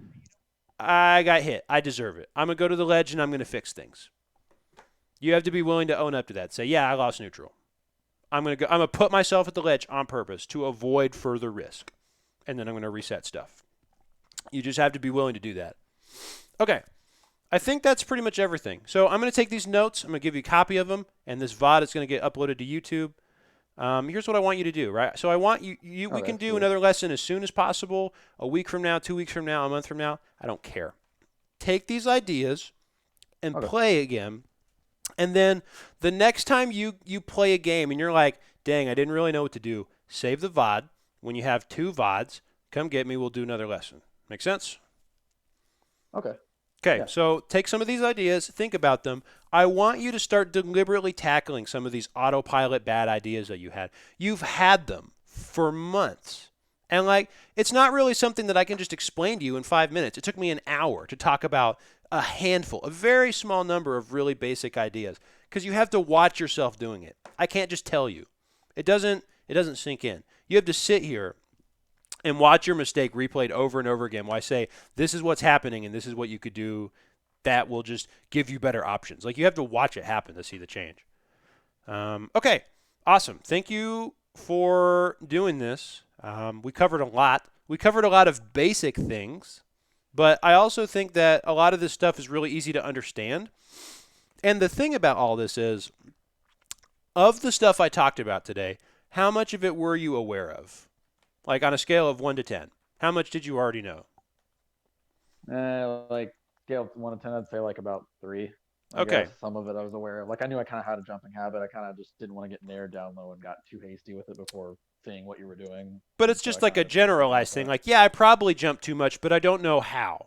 I got hit. I deserve it. I'm going to go to the ledge and I'm going to fix things. You have to be willing to own up to that. Say, yeah, I lost neutral. I'm going to put myself at the ledge on purpose to avoid further risk. And then I'm going to reset stuff. You just have to be willing to do that. Okay. I think that's pretty much everything. So I'm going to take these notes. I'm going to give you a copy of them. And this VOD is going to get uploaded to YouTube. Here's what I want you to do, right? So I want you we can do another lesson as soon as possible, a week from now, 2 weeks from now, a month from now. I don't care. Take these ideas and play again. And then the next time you play a game and you're like, dang, I didn't really know what to do, save the VOD. When you have 2 VODs, come get me. We'll do another lesson. Make sense? Okay. Okay, Yeah. So take some of these ideas, think about them. I want you to start deliberately tackling some of these autopilot bad ideas that you had. You've had them for months. And like, it's not really something that I can just explain to you in 5 minutes. It took me an hour to talk about a handful, a very small number of really basic ideas, because you have to watch yourself doing it. I can't just tell you. It doesn't sink in. You have to sit here and watch your mistake replayed over and over again while I say, this is what's happening and this is what you could do that will just give you better options. Like, you have to watch it happen to see the change. Okay, awesome. Thank you for doing this. We covered a lot. We covered a lot of basic things, but I also think that a lot of this stuff is really easy to understand. And the thing about all this is, of the stuff I talked about today, how much of it were you aware of? Like, on a scale of 1 to 10, how much did you already know? Like, scale of 1 to 10, I'd say like about 3. I Okay. guess. Some of it I was aware of. Like, I knew I kind of had a jumping habit. I kind of just didn't want to get nared down low and got too hasty with it before seeing what you were doing. But it's just like a generalized thing. Like, yeah, I probably jumped too much, but I don't know how.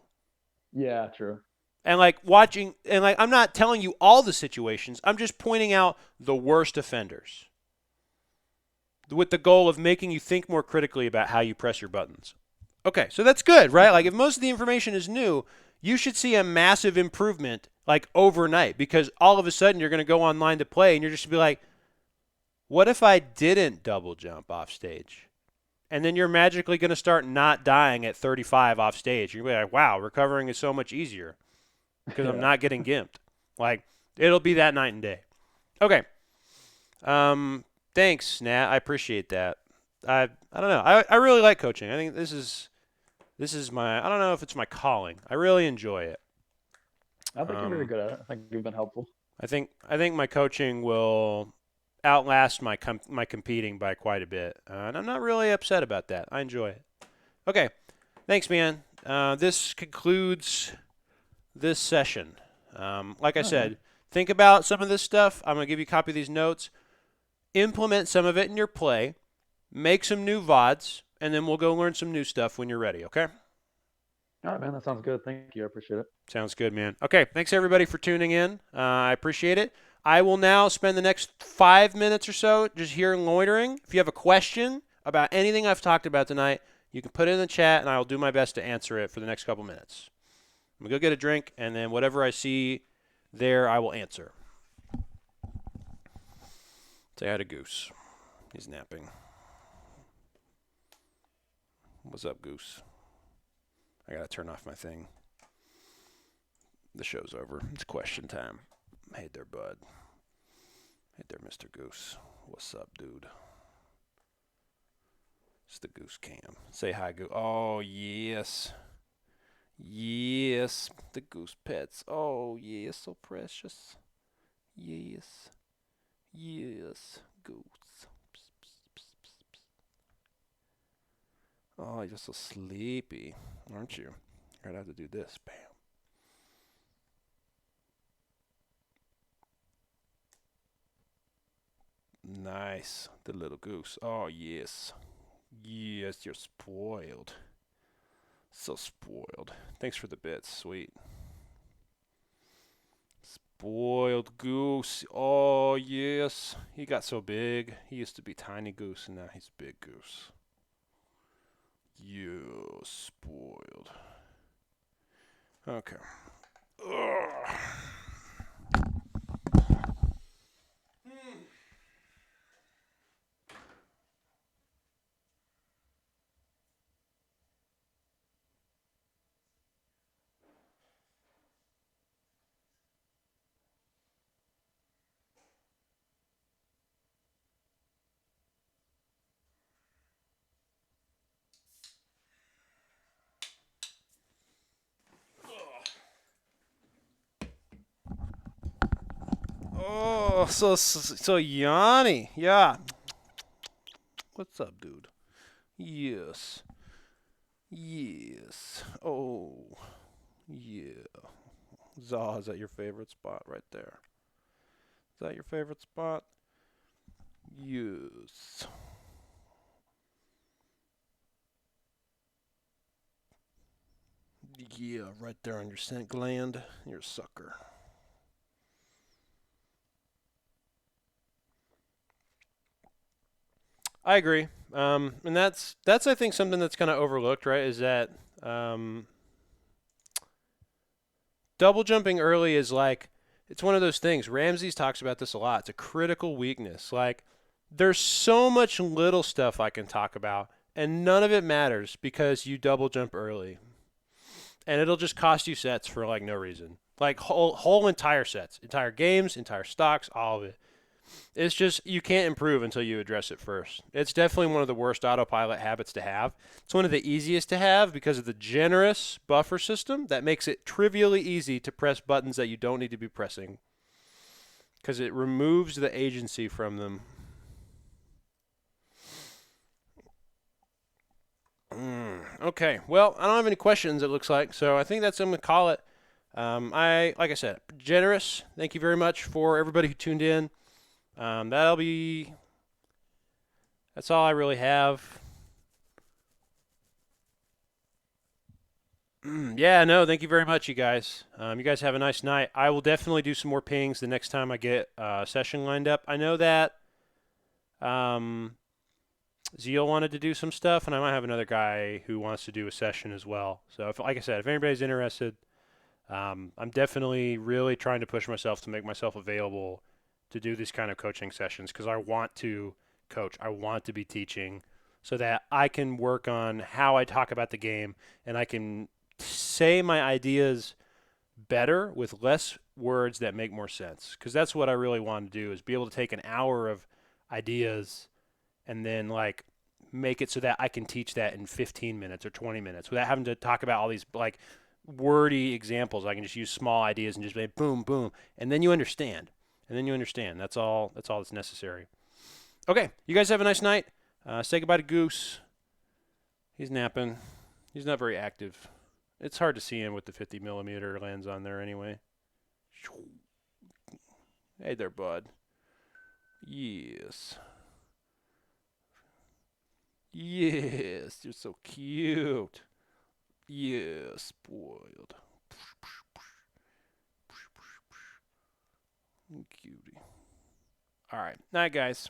Yeah, true. And like watching, and like, I'm not telling you all the situations. I'm just pointing out the worst offenders, with the goal of making you think more critically about how you press your buttons. Okay, so that's good, right? Like, if most of the information is new, you should see a massive improvement like overnight, because all of a sudden you're going to go online to play and you're just going to be like, what if I didn't double jump off stage? and then you're magically going to start not dying at 35 off stage. You're going to be like, wow, recovering is so much easier because I'm Yeah. not getting gimped. Like, it'll be that night and day. Okay. Thanks, Nat. I appreciate that. I don't know. I really like coaching. I think this is my, I don't know if it's my calling. I really enjoy it. I think you're very good at it. I think you've been helpful. I think my coaching will outlast my competing by quite a bit, and I'm not really upset about that. I enjoy it. Okay, thanks, man. This concludes this session. Like I All right. said, think about some of this stuff. I'm gonna give you a copy of these notes. Implement some of it in your play. Make some new VODs, and then we'll go learn some new stuff when you're ready. Okay? All right, man. That sounds good. Thank you. I appreciate it. Sounds good, man. Okay, thanks everybody for tuning in. I appreciate it. I will now spend the next 5 minutes or so just here loitering. If you have a question about anything I've talked about tonight, you can put it in the chat, and I will do my best to answer it for the next couple minutes. I'm going to go get a drink, and then whatever I see there, I will answer. Say hi to Goose. He's napping. What's up, Goose? I got to turn off my thing. The show's over. It's question time. Hey there, bud. Hey there, Mr. Goose. What's up, dude? It's the Goose Cam. Say hi, Goose. Oh, yes. Yes. The Goose pets. Oh, yes. So precious. Yes. Yes. Goose. Psst, psst, psst, psst, psst. Oh, you're so sleepy, aren't you? You're going to have to do this. Bam. Nice. The little goose. Oh, yes. Yes, you're spoiled. So spoiled. Thanks for the bits. Sweet. Spoiled goose. Oh, yes. He got so big. He used to be tiny goose, and now he's big goose. You spoiled. Okay. Ugh. Oh, so Yanni. Yeah. What's up, dude? Yes. Yes. Oh. Yeah. Zaw, is that your favorite spot right there? Is that your favorite spot? Yes. Yeah, right there on your scent gland. You're a sucker. I agree. And that's I think something that's kind of overlooked, right? Is that double jumping early is like it's one of those things. Ramses talks about this a lot. It's a critical weakness. Like there's so much little stuff I can talk about, and none of it matters because you double jump early, and it'll just cost you sets for like no reason. Like whole entire sets, entire games, entire stocks, all of it. It's just you can't improve until you address it first. It's definitely one of the worst autopilot habits to have. It's one of the easiest to have because of the generous buffer system that makes it trivially easy to press buttons that you don't need to be pressing because it removes the agency from them. Okay, well, I don't have any questions, it looks like, so I think that's I'm going to call it. Like I said, generous. Thank you very much for everybody who tuned in. That's all I really have. Yeah, no, thank you very much, you guys. You guys have a nice night. I will definitely do some more pings the next time I get a session lined up. I know that Zeal wanted to do some stuff, and I might have another guy who wants to do a session as well. So, like I said, if anybody's interested, I'm definitely really trying to push myself to make myself available to do these kind of coaching sessions because I want to coach. I want to be teaching. so that I can work on how I talk about the game and I can say my ideas better with less words that make more sense. Because that's what I really want to do is be able to take an hour of ideas and then like make it so that I can teach that in 15 minutes or 20 minutes without having to talk about all these like wordy examples. I can just use small ideas and just say boom, boom, and then you understand. And then you understand. That's all. That's all that's necessary. Okay, you guys have a nice night. Say goodbye to Goose. He's napping. He's not very active. It's hard to see him with the 50 millimeter lens on there anyway. Hey there, bud. Yes. Yes, you're so cute. Yes, spoiled. Cutie. All right. Night, guys.